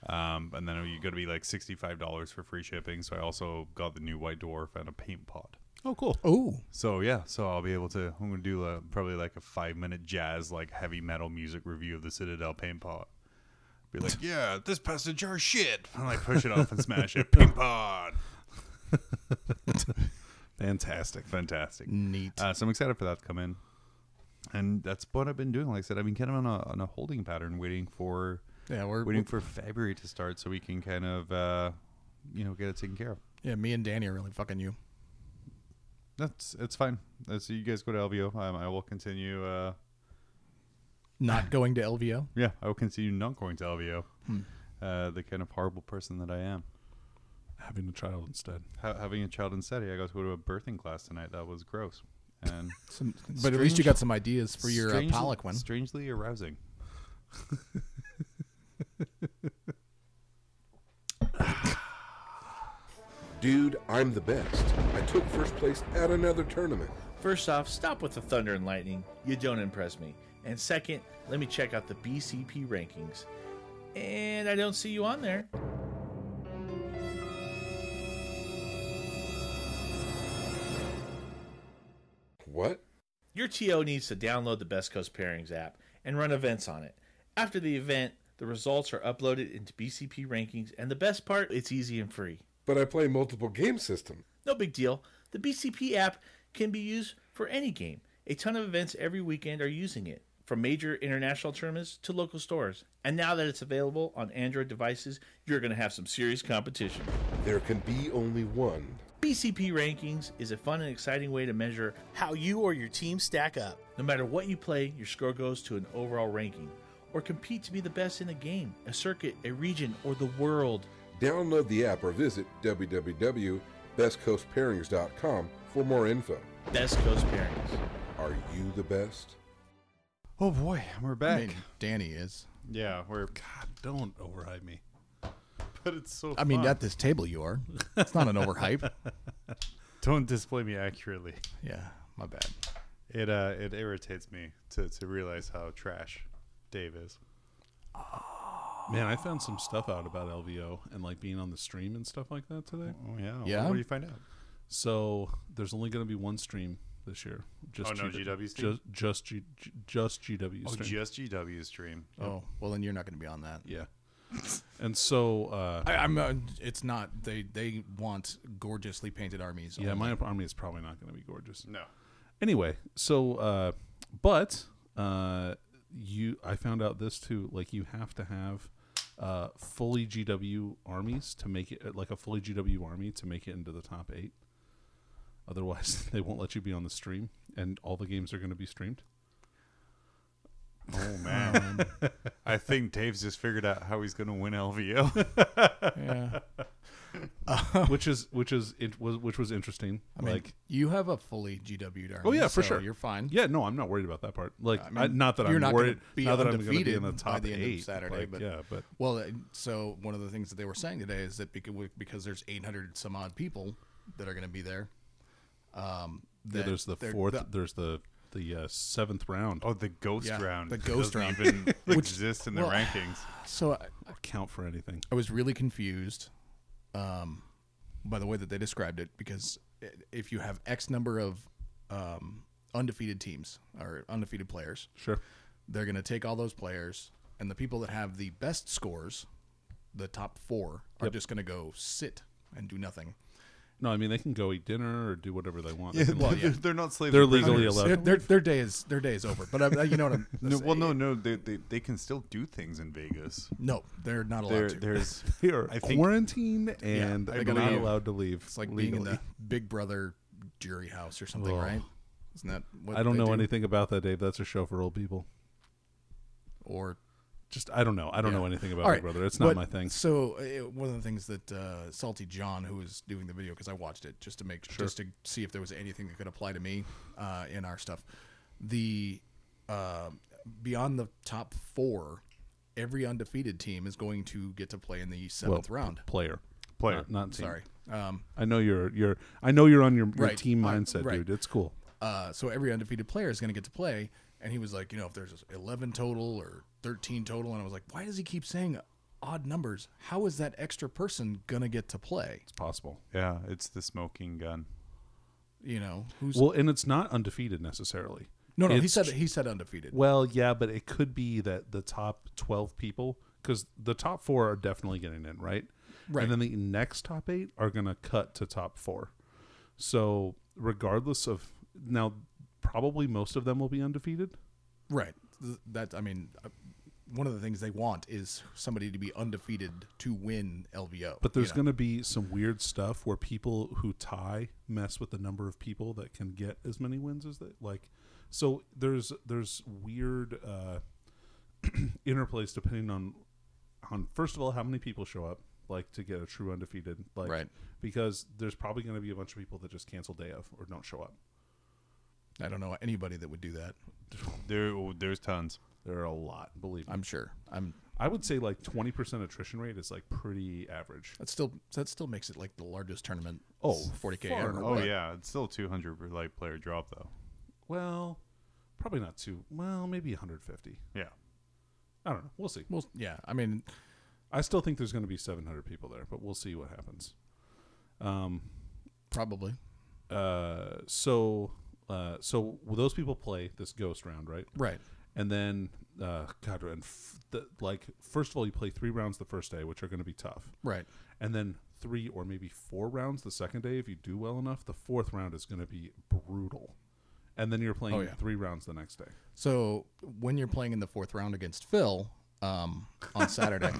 And then you got to be like $65 for free shipping. So I also got the new White Dwarf and a paint pot. Oh, cool. Oh. So yeah, I'll be able to. I'm gonna do probably like a 5-minute jazz like heavy metal music review of the Citadel paint pot. Be like, yeah, this pasta jar shit. And like push it off and smash it. Paint pot. Fantastic. Neat. So I'm excited for that to come in. And that's what I've been doing. Like I said, I've been kind of on a holding pattern, waiting for February to start so we can kind of get it taken care of. Yeah, me and Danny are really fucking you. It's fine. So you guys go to LVO. I will continue. Not going to LVO. Yeah, I will continue not going to LVO. The kind of horrible person that I am. Having a child instead. Having a child instead. I got to go to a birthing class tonight. That was gross. And but at least you got some ideas for your palanquin. Strangely arousing. Dude, I'm the best. I took first place at another tournament. First off, stop with the thunder and lightning. You don't impress me. And second, let me check out the BCP rankings. And I don't see you on there. What? Your TO needs to download the Best Coast Pairings app and run events on it. After the event, the results are uploaded into BCP rankings, and the best part, it's easy and free. But I play multiple game systems. No big deal. The BCP app can be used for any game. A ton of events every weekend are using it, from major international tournaments to local stores. And now that it's available on Android devices, you're going to have some serious competition. There can be only one. BCP Rankings is a fun and exciting way to measure how you or your team stack up. No matter what you play, your score goes to an overall ranking, or compete to be the best in a game, a circuit, a region, or the world. Download the app or visit www.bestcoastpairings.com for more info. Best Coast Pairings. Are you the best? Oh boy, we're back. I mean, Danny is. Yeah, we're. God, don't overhype me. But it's so. I mean, at this table you are. It's not an overhype. Don't display me accurately. Yeah, my bad. It irritates me to realize how trash Dave is. Man, I found some stuff out about LVO and like being on the stream and stuff like that today. Oh yeah. Yeah? What do you find out? So there's only going to be one stream this year. Just no GW stream? Just GW Oh, stream. just GW stream. Oh, well then you're not going to be on that. Yeah. And so I'm. It's not. They want gorgeously painted armies. yeah, only. my army is probably not going to be gorgeous. No. Anyway, so but I found out this too. Like you have to have fully GW armies to make it like a fully GW army to make it into the top 8. Otherwise, they won't let you be on the stream, and all the games are going to be streamed. Oh man. I think Dave's just figured out how he's going to win LVO. Yeah. which was interesting. I mean, like, you have a fully GW'd army. oh yeah, for so sure, you're fine. Yeah, no, I'm not worried about that part. Like, I mean, not that you're I'm not worried. gonna be Not that I'm going to be undefeated in the by top the end of 8 Saturday, like, but- yeah, but Well, so one of the things that they were saying today is that because there's 800 some odd people that are going to be there. yeah, there's the fourth. There's the 7th round. Oh, the ghost Yeah, round. the ghost doesn't round. even exist in the well, rankings. So Count for anything. I was really confused by the way that they described it, because if you have X number of undefeated teams or undefeated players, Sure. they're going to take all those players, and the people that have the best scores, the top 4, are Yep. just going to go sit and do nothing. No, I mean they can go eat dinner or do whatever they want. Yeah, They can- well, yeah. they're not slaves. They're of legally prisoners. allowed. Their day is over. But you know what I'm No, well, no, they can still do things in Vegas. no, they're not allowed to. There's They are I think- quarantined and they they're gotta not leave. allowed to leave. It's like being in legally. the Big Brother jury house or something, Ugh. right? Isn't that what I don't they know do? anything about that, Dave. That's a show for old people. Or Just I don't know. I don't Yeah. know anything about All Big right, Brother. It's not but- my thing. So one of the things that Salty John, who was doing the video, because I watched it just to see if there was anything that could apply to me in our stuff. The beyond the top 4, every undefeated team is going to get to play in the 7th round. Player, not team. Sorry. I know you're on your Right. team mindset, Right. dude. It's cool. So every undefeated player is going to get to play. And he was like, if there's 11 total or 13 total, and I was like, why does he keep saying odd numbers? How is that extra person going to get to play? It's possible. yeah, it's the smoking gun. Who's Well, and it's not undefeated necessarily. no, he it's- said undefeated. Well, yeah, but it could be that the top 12 people, because the top 4 are definitely getting in, right? Right. And then the next top 8 are going to cut to top 4. So regardless of now, probably most of them will be undefeated. Right. One of the things they want is somebody to be undefeated to win LVO. But there's going to be some weird stuff where people who tie mess with the number of people that can get as many wins as they like. So there's weird interplays depending on first of all how many people show up like to get a true undefeated like Right. because there's probably going to be a bunch of people that just cancel day of or don't show up. I don't know anybody that would do that. There's tons. There are a lot, believe me. I'm sure. I would say like 20% attrition rate is like pretty average. That still makes it like the largest tournament. Oh, 40K far ever. and Oh Right. yeah, it's still 200 per like player drop though. Well, probably not too. Well, maybe 150. Yeah. I don't know. We'll see. Well, yeah. I still think there's going to be 700 people there, but we'll see what happens. Probably. So those people play this ghost round, right? Right. And then, first of all, you play 3 rounds the first day, which are going to be tough. Right. And then 3 or maybe 4 rounds the second day if you do well enough. The 4th round is going to be brutal. And then you're playing 3 rounds the next day. So when you're playing in the 4th round against Phil on Saturday,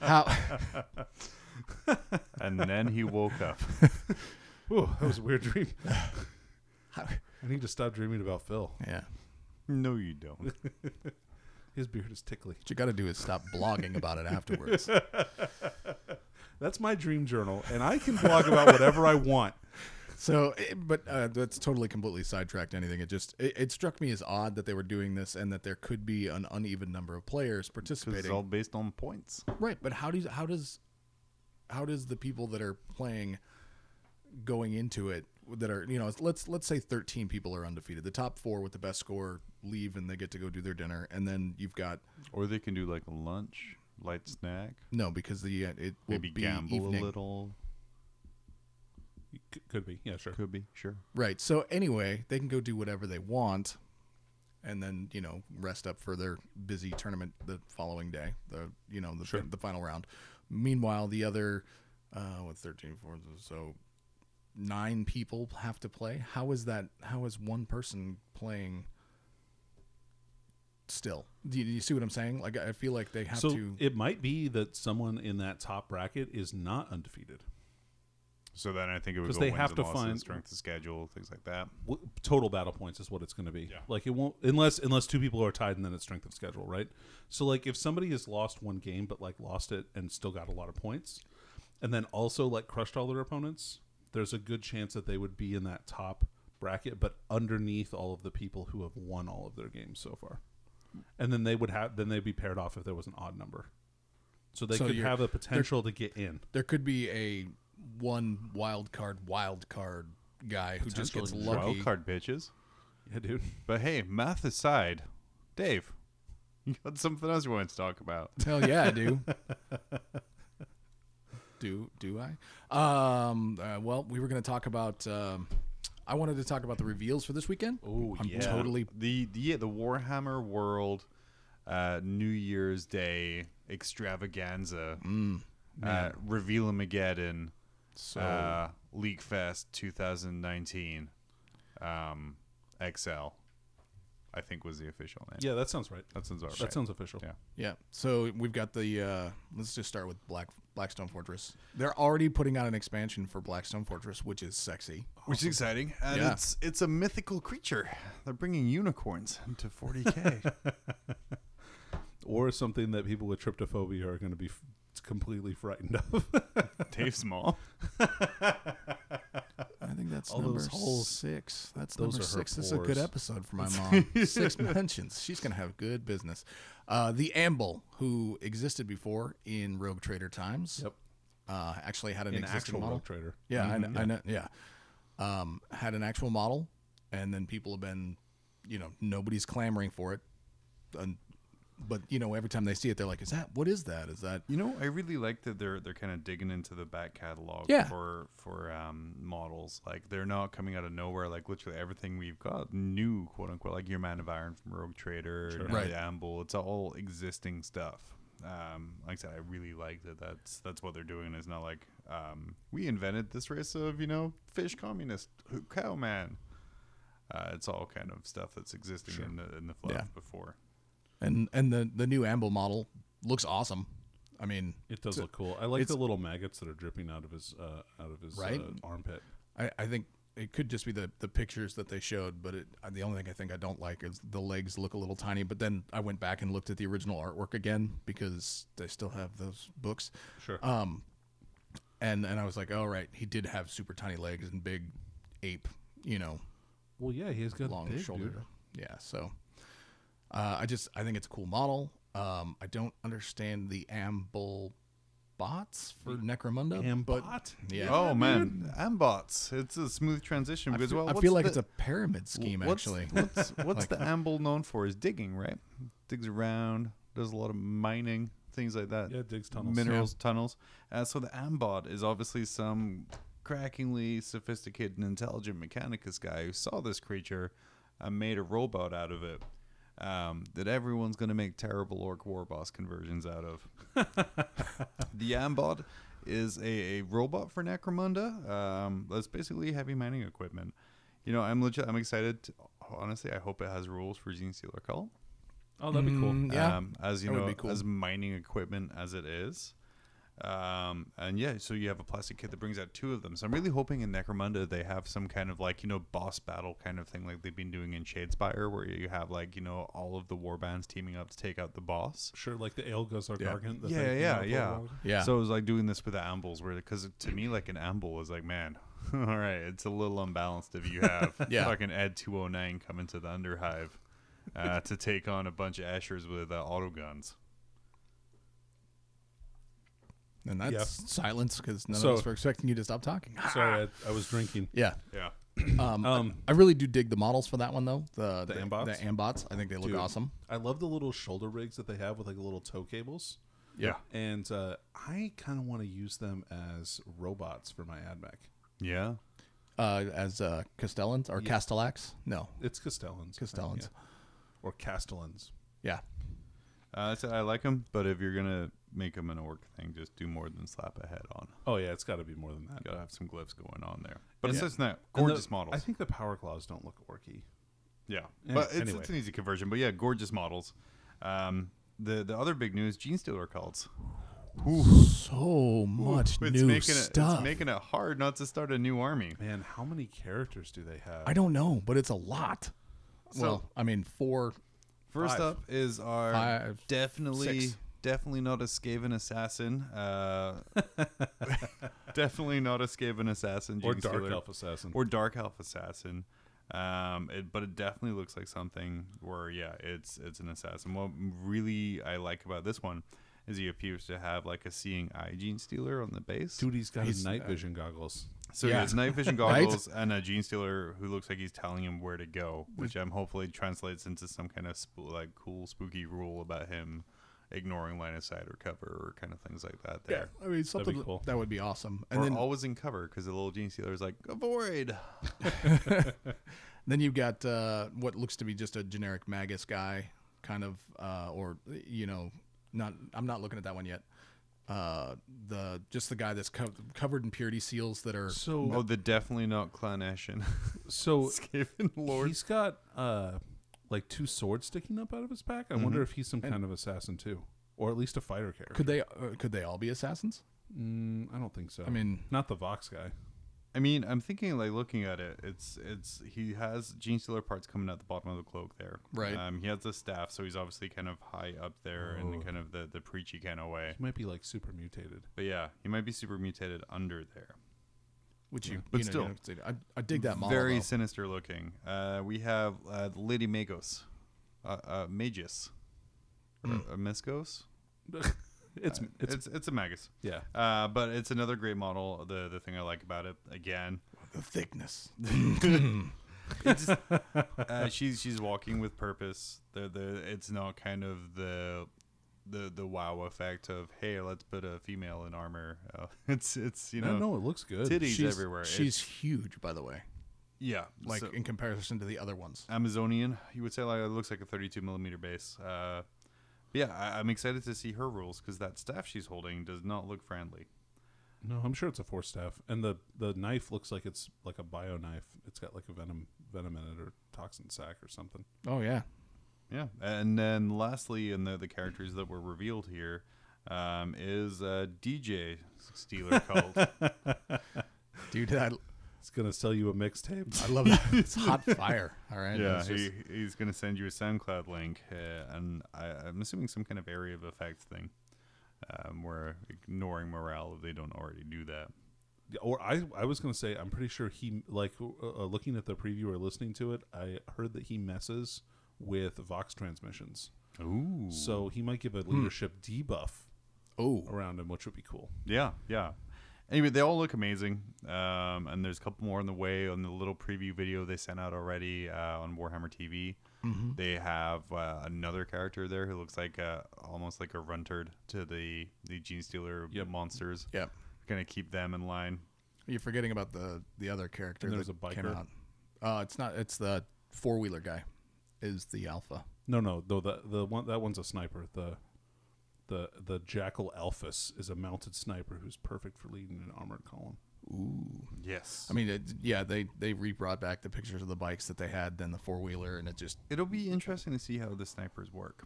how? And then he woke up. Ooh, that was a weird dream. I need to stop dreaming about Phil. Yeah. No, you don't. His beard is tickly. What you got to do is stop blogging about it afterwards. That's my dream journal, and I can blog about whatever I want. So, but that's totally completely sidetracked anything. It struck me as odd that they were doing this and that there could be an uneven number of players participating. It's all based on points. Right, but how does the people that are playing going into it that are let's say 13 people are undefeated. The top 4 with the best score leave and they get to go do their dinner, and then you've got Or they can do like a lunch, Light snack. No, because it will Maybe be gamble evening. a little. Could be. Yeah, sure. Could be, sure. Right. So anyway, they can go do whatever they want, and then rest up for their busy tournament the following day. The final round. Meanwhile, the other 13, 14, so 9 people have to play. How is that? How is one person playing? Still, do you see what I'm saying? Like, I feel like they have So to. it might be that someone in that top bracket is not undefeated. So then I think it would 'Cause go they wins have and to losses, find- strength of schedule, things like that. Total battle points is what it's going to be. Yeah. Like it won't unless 2 people are tied and then it's strength of schedule, right? So like if somebody has lost one game but like lost it and still got a lot of points, and then also like crushed all their opponents, there's a good chance that they would be in that top bracket, but underneath all of the people who have won all of their games so far. And then they'd be paired off if there was an odd number. So they could have the potential to get in. There could be a one wild card guy who just gets Potentially. lucky. Wild card bitches. Yeah, dude. But hey, math aside, Dave, you got something else you wanted to talk about. Hell yeah, I do. Do I? Well, we were going to talk about. I wanted to talk about the reveals for this weekend. Oh, I'm yeah. totally. The Warhammer World New Year's Day extravaganza. Reveal-amageddon. So League Fest 2019 XL, I think was the official name. Yeah, that sounds right. That sounds about That right. sounds official. Yeah. yeah. So we've got the. Let's just start with Blackstone Fortress. They're already putting out an expansion for Blackstone Fortress, which is sexy. Which is exciting. And Yeah. it's a mythical creature. They're bringing unicorns into 40K. Or something that people with tryptophobia are going to be completely frightened of. Dave Small. I think that's All number those holes. 6. That's Those number are her 6. This is a good pores. episode for my mom. 6 mentions. She's gonna have good business. The Amble, who existed before in Rogue Trader times, Yep. actually had an An existing actual model. Rogue Trader. Yeah, I know. Yeah, had an actual model, and then people have been, nobody's clamoring for it, but every time they see it, they're like, what is that? Is that? I really like that they're kind of digging into the back catalog Yeah. for models. Like they're not coming out of nowhere. Like literally everything we've got new, quote unquote, like your Man of Iron from Rogue Trader, Sure. now Right. the Amble. It's all existing stuff. Like I said, I really like that. That's what they're doing. It's not like we invented this race of fish communist cow man. It's all kind of stuff that's existing in the fluff Yeah. before. And the new Amble model looks awesome. I mean, It does look cool. I like it's- the little maggots that are dripping out of his Right? armpit. I think it could just be the pictures that they showed, but the only thing I think I don't like is the legs look a little tiny. But then I went back and looked at the original artwork again because they still have those books. Sure. And I was like, oh, right, he did have super tiny legs and big ape, Well, yeah, he's got long big, shoulder. dude. Yeah, so I think it's a cool model. I don't understand the Amble bots for Necromunda, but Ambot? yeah. Oh man, Ambots. It's a smooth transition because I feel like it's a pyramid scheme actually. What's the Amble known for? Is digging, right? Digs around, does a lot of mining, things like that. Yeah, digs tunnels. Minerals, tunnels. So the Ambot is obviously some crackingly sophisticated and intelligent Mechanicus guy who saw this creature and made a robot out of it. That everyone's going to make terrible orc war boss conversions out of. The Ambot is a robot for Necromunda. That's basically heavy mining equipment. I'm excited. Honestly, I hope it has rules for Zine Sealer Cult. Oh, that'd be cool. Yeah, As you that would know, be cool. as mining equipment as it is. And yeah, so you have a plastic kit that brings out 2 of them. So I'm really hoping in Necromunda they have some kind of boss battle kind of thing like they've been doing in Shadespire, where you have all of the warbands teaming up to take out the boss. Sure, like the Aelgas are Gargant. that Yeah, they yeah, came out yeah. for a while. Yeah. So it was like doing this with the ambles, because to me, like an amble is like, man, all right, it's a little unbalanced if you have Yeah. fucking Ed 209 coming to the Underhive to take on a bunch of Ashers with auto guns. And that's Yeah. silence because none So- of us were expecting you to stop talking. Sorry, I was drinking. Yeah. Yeah. I really do dig the models for that one though. The Ambots? The Ambots. I think they look Dude. awesome. I love the little shoulder rigs that they have with like the little tow cables. Yeah. And I kind of want to use them as robots for my ad mech. Yeah. As Castellans or Castellax? No, It's Castellans. Castellans. Yeah. Or Castellans. Yeah. So I like them, but if you're gonna make them an orc thing, just do more than slap a head on. Oh, yeah, it's got to be more than that. You gotta have some glyphs going on there. But And it's just not And gorgeous the- models. I think the power claws don't look orky. Yeah, Any- but anyway. it's an easy conversion. But yeah, gorgeous models. The other big news: Gene Stealer cults. So much It's new making stuff. It's making it hard not to start a new army. Man, how many characters do they have? I don't know, but it's a lot. So- Well, I mean, 4. First 5. up is our 5, definitely 6. definitely not a Skaven assassin. Definitely not a Skaven assassin. Or Gene Dark Stealer. Elf Assassin. Or Dark Elf Assassin. But it definitely looks like something where, yeah, it's an assassin. What really I like about this one is he appears to have like a seeing eye Gene Stealer on the base. Dude, he's got his He's, night vision goggles. So Yeah. he has night vision Right? goggles and a Gene Stealer who looks like he's telling him where to go, which I'm hopefully translates into some kind of like cool spooky rule about him ignoring line of sight or cover or kind of things like that there. I mean, something cool. that would be awesome. And Or then always in cover because the little Gene Stealer is like, avoid. Then you've got what looks to be just a generic Magus guy, kind of, or not. I'm not looking at that one yet. The guy that's covered in purity seals that are. So, Oh, the definitely not Clanation. so Skaven Lord. he's got like 2 swords sticking up out of his back. I wonder if he's some kind of assassin too, or at least a fighter character. Could they all be assassins? I don't think so. I mean, not the Vox guy. I mean, I'm thinking like looking at it, it's he has Gene Stealer parts coming out the bottom of the cloak there. Right. He has the staff, so he's obviously kind of high up there in kind of the preachy kind of way. He might be like super mutated. But yeah, he might be super mutated under there. which But still, I dig that model. Very though. sinister looking. We have Lady Magos, Magus, or Mescos. It's a Magus. Yeah. But it's another great model. The thing I like about it, again, The thickness. it's she's walking with purpose. It's not kind of the wow effect of, hey, let's put a female in armor. It's No, it looks good. titties everywhere. She's huge, by the way. Yeah, Like so in comparison to the other ones. Amazonian. You would say like it looks like a 32 millimeter base. Yeah, I'm excited to see her rules because that staff she's holding does not look friendly. No, I'm sure it's a force staff, and the knife looks like it's like a bio knife. It's got like a venom in it or toxin sac or something. Oh yeah. Yeah, and then lastly, in the characters that were revealed here, is DJ Stealer cult. Dude, I It's gonna sell you a mixtape. love that. It's hot fire. All right. Yeah, It's just- he's going to send you a SoundCloud link, and I'm assuming some kind of area of effects thing. We're ignoring morale if they don't already do that. Or I was gonna say I'm pretty sure he looking at the preview or listening to it, I heard that he messes with Vox transmissions. Ooh. So he might give a leadership debuff around him, which would be cool. Yeah. Anyway, they all look amazing, and there's a couple more on the way. On the little preview video they sent out already on Warhammer TV, they have another character there who looks like almost like a runtard to the Gene Stealer monsters. Yep. Gonna keep them in line. You're forgetting about the other character And there's that a came biker. out. It's not. It's the 4-wheeler guy. Is the alpha. No, though the one that one's a sniper. The Jackal Alphys is a mounted sniper who's perfect for leading an armored column. Ooh. Yes. I mean, they re-brought back the pictures of the bikes that they had, then the 4-wheeler, and it just It'll be interesting to see how the snipers work.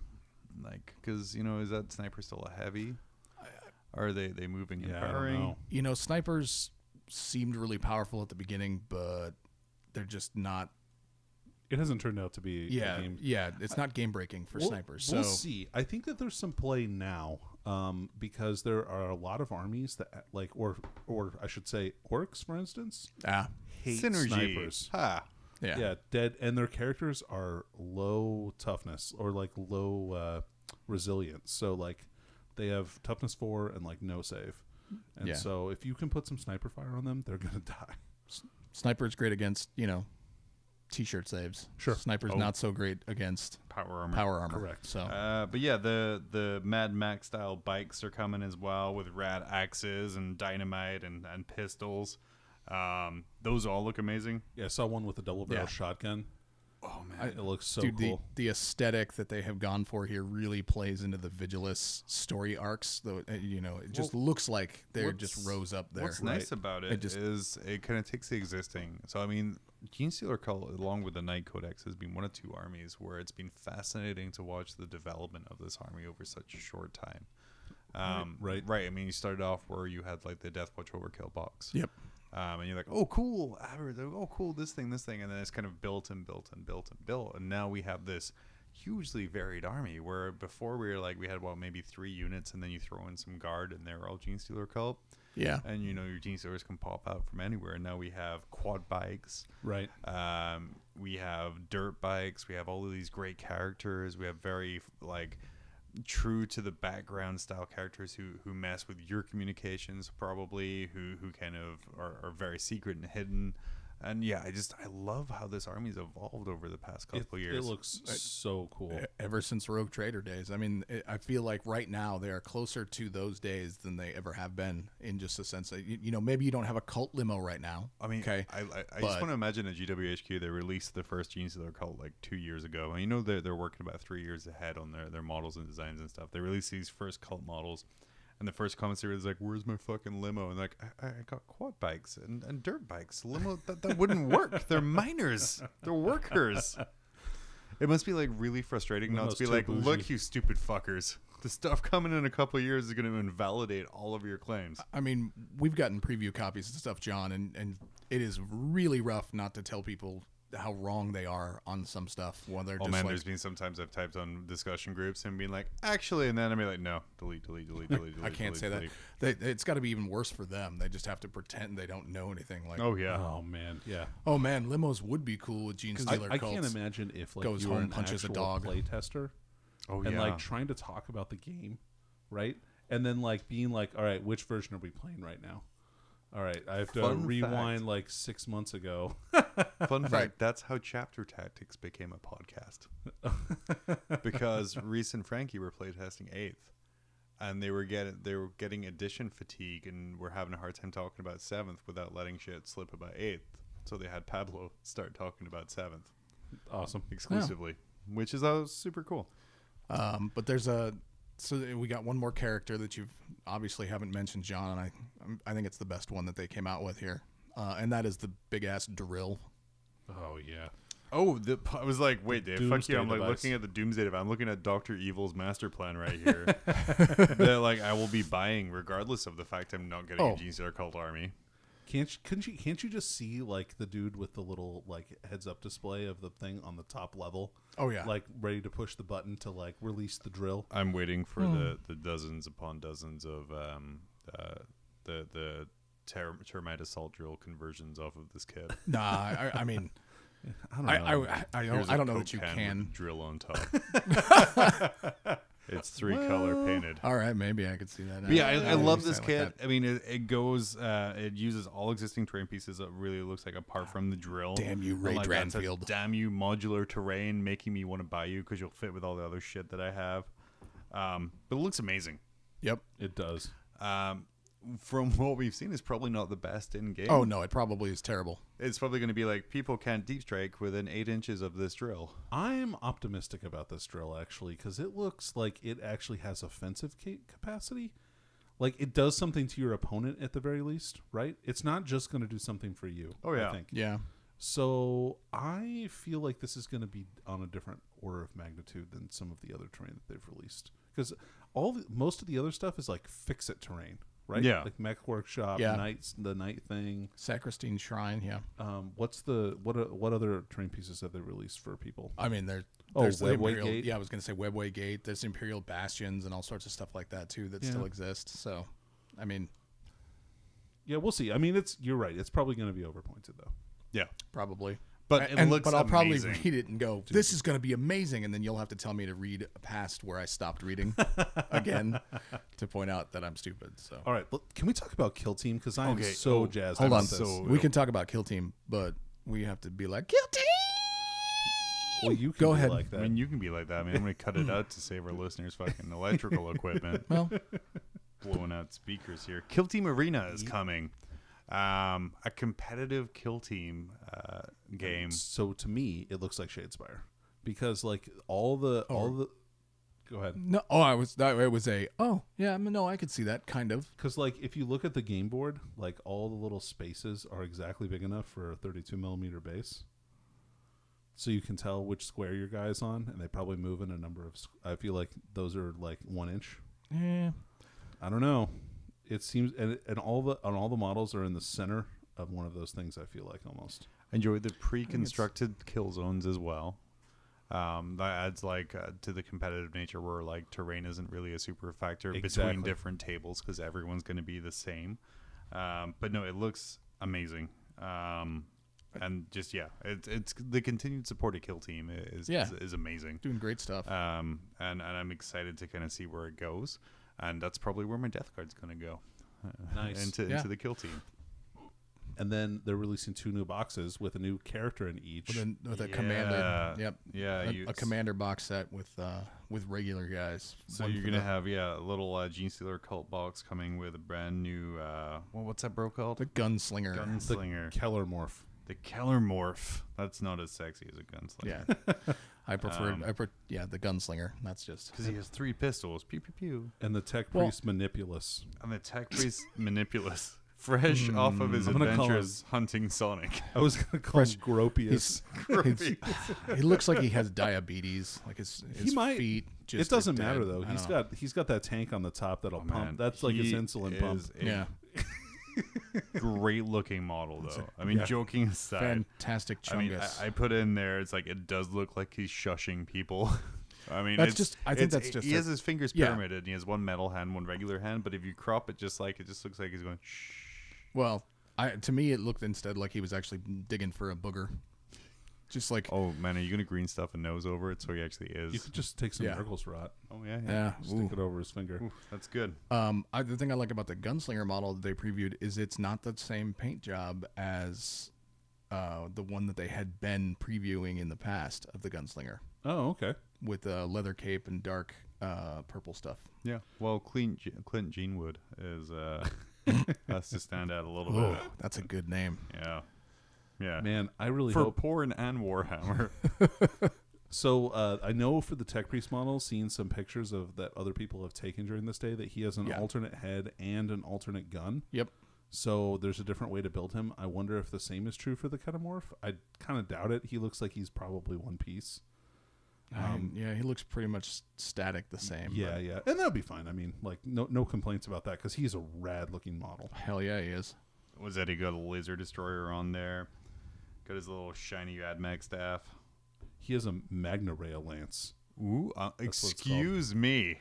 Like, because, is that sniper still a heavy? Are they moving and Yeah, I don't firing? know. snipers seemed really powerful at the beginning, but they're just not. It hasn't turned out to be a game. It's not game breaking for snipers. We'll So see. I think that there's some play now because there are a lot of armies that or I should say orcs, for instance, hate Synergy. snipers. Ha. Yeah, dead, and their characters are low toughness or like low resilience. So like they have toughness 4 and like no save. And so if you can put some sniper fire on them, they're gonna die. sniper's great against T-shirt saves. Sure. Sniper's Oh. not so great against Power armor. power armor. Correct. So But yeah, the Mad Max style bikes are coming as well with rad axes and dynamite and pistols. Those all look amazing. Yeah, I saw one with a double barrel Yeah. shotgun. Oh man, It looks so dude, cool. the aesthetic that they have gone for here really plays into the Vigilus story arcs. Though it just looks like they're just rose up there. What's nice about it is it kind of takes the existing. So I mean, Genestealer Cult, along with the Knight Codex, has been one of two armies where it's been fascinating to watch the development of this army over such a short time. Right. I mean, you started off where you had like the Deathwatch Overkill box. Yep. And you're like, oh, cool. Oh, cool. This thing. And then it's kind of built and built and built and built. And now we have this hugely varied army where before we had, maybe 3 units, and then you throw in some guard and they're all Genestealer Cult. Yeah. And, your Genestealers can pop out from anywhere. And now we have quad bikes. Right. We have dirt bikes. We have all of these great characters. We have very, true to the background style characters who mess with your communications probably, who kind of are very secret and hidden. And yeah, I love how this army's evolved over the past couple years. It looks so cool. Ever since Rogue Trader days. I mean, I feel like right now they are closer to those days than they ever have been, in just a sense that, maybe you don't have a cult limo right now. I mean, okay, I just want to imagine at GWHQ they released the first Genestealer Cult 2 years ago, and they're working about 3 years ahead on their models and designs and stuff. They released these first cult models, and the first commentary was like, "Where's my fucking limo?" And I got quad bikes and dirt bikes. Limo that wouldn't work. They're miners. They're workers. It must be really frustrating not to be like, bougie. "Look, you stupid fuckers. The stuff coming in a couple of years is going to invalidate all of your claims." I mean, we've gotten preview copies and stuff, John, and it is really rough not to tell people how wrong they are on some stuff. When they're just There's been sometimes I've typed on discussion groups and being like, actually, and then I'm like, no, delete. I can't say that. It's got to be even worse for them. They just have to pretend they don't know anything. Oh yeah. Oh man, yeah. Oh man, limos would be cool with Genestealer I Cults. can't imagine if goes you were home, an punches a actual dog. play tester, Oh and yeah. trying to talk about the game, right? And then being like, all right, which version are we playing right now? All right, I have to Fun rewind 6 months ago. Fun fact, that's how Chapter Tactics became a podcast. Because Reese and Frankie were playtesting 8th, and they were getting edition fatigue and were having a hard time talking about 7th without letting shit slip about 8th. So they had Pablo start talking about 7th Awesome. exclusively, which is super cool. But there's so we got one more character that you've obviously haven't mentioned, John, and I think it's the best one that they came out with here, and that is the big ass drill. Oh yeah. Oh, I was like, wait, Dave, fuck Doomsday you. I'm device. looking at the Doomsday device. I'm looking at Dr. Evil's master plan right here. That I will be buying regardless of the fact I'm not getting a Genestealer Cult army. Can't you just see the dude with the little heads up display of the thing on the top level? Oh yeah, ready to push the button to release the drill. I'm waiting for the dozens upon dozens of the termite assault drill conversions off of this kit. Nah, I mean, I don't know. Here's I a don't know Coke that you can can. with a drill on top. It's 3-color painted. All right, maybe I could see that. But yeah, I love this Like kit. that. I mean, it goes, it uses all existing terrain pieces. It really looks like apart from the drill. Damn you, I'm Ray like, that's a Dranfield. damn you, modular terrain, making me want to buy you because you'll fit with all the other shit that I have. But it looks amazing. Yep. It does. From what we've seen, it's probably not the best in game. Oh no, it probably is terrible. It's probably going to be people can't deep strike within 8 inches of this drill. I'm optimistic about this drill actually because it looks like it actually has offensive capacity. It does something to your opponent at the very least, right? It's not just going to do something for you. Oh, yeah. I think. Yeah. So I feel like this is going to be on a different order of magnitude than some of the other terrain that they've released because most of the other stuff is fix-it terrain. Right? Yeah. Mech Workshop, Yeah. the night thing. Sacristine Shrine. Yeah. What other terrain pieces have they released for people? I mean, there's the Webway Imperial, Gate? Yeah, I was going to say Webway Gate. There's Imperial Bastions and all sorts of stuff like that too that still exist. So, I mean, Yeah, we'll see. I mean, you're right. It's probably going to be overpointed though. Yeah. probably. But it looks But I'll amazing. probably read it and go, "This is going to be amazing," and then you'll have to tell me to read past where I stopped reading again to point out that I'm stupid. So All right, can we talk about Kill Team? Because I'm Okay, so jazzed. hold about on. this. so- We can talk about Kill Team, but we have to be like Kill Team. Well, you can Go be ahead. like that. I mean, you can be like that. I mean, I'm going to cut it out to save our listeners fucking electrical equipment. Well, Blowing out speakers here. Kill Team Arena is coming. A competitive kill team game. So to me, it looks like Shadespire because like all the Go ahead. no. No, I could see that kind of. Because like if you look at the game board, like all the little spaces are exactly big enough for a 32 millimeter base. So you can tell which square your guy's on, and they probably move in a number of. I feel like those are like 1 inch. Yeah. I don't know. It seems, and all the models are in the center of one of those things. I feel like almost. Enjoy the pre-constructed kill zones as well. That adds like to the competitive nature where like terrain isn't really a super factor between different tables because everyone's going to be the same. But no, it looks amazing. And just it's the continued support of Kill Team is amazing. Doing great stuff. And I'm excited to kind of see where it goes. And that's probably where my death card's going to go. Nice. Into the Kill Team. And then they're releasing 2 new boxes with a new character in each. With a commander. Yep. Yeah. A commander box set with regular guys. So you're going to have, a little Gene Stealer cult box coming with a brand new, what's that bro called? the gunslinger. Gunslinger. The Keller Morph. The Keller Morph. That's not as sexy as a gunslinger. Yeah. I prefer the gunslinger. That's just Because he has 3 pistols. Pew, pew, pew. And the Tech Priest Manipulus. And the Tech Priest Manipulus. Fresh off of his I'm gonna call adventures hunting Sonic. I was going to call him Gropius. he looks like he has diabetes. Like his feet. Just it doesn't are matter dead. though. I don't know. He's got that tank on the top that'll pump. Man, That's like his he insulin pump. is a Yeah. Great looking model though. I mean, joking aside, Fantastic I mean, chungus. I put in there. It's like it does look like he's shushing people. I mean, I think that's just he has his fingers yeah. pyramided. And he has one metal hand, one regular hand. But if you crop it, just looks like he's going. Shh. Well, to me, it looked instead like he was actually digging for a booger. Just like, Oh man, are you gonna green stuff a nose over it so he actually is? You could just take some Yeah. Nurgle's rot, Oh yeah. yeah. stick it over his finger. Ooh, that's good. The thing I like about the gunslinger model that they previewed is it's not the same paint job as the one that they had been previewing in the past of the gunslinger Oh, okay. with leather cape and dark purple stuff. Yeah. Well, Clint Jeanwood is has to stand out a little Oh, bit. that's a good name. Yeah. Yeah. Man, I really For hope. porn and Warhammer. So I know for the Tech Priest model, seeing some pictures of that other people have taken during this day, that he has an Yeah. alternate head and an alternate gun. Yep. So there's a different way to build him. I wonder if the same is true for the Ketamorph. I kind of doubt it. He looks like he's probably one piece. Yeah, he looks pretty much static the same. Yeah, yeah, and that'll be fine. I mean, like no complaints about that because he's a rad looking model. Hell yeah, he is. Was that he got a laser destroyer on there? Got his little shiny AdMax staff. He has a Magna Rail lance. Ooh, what it's excuse me.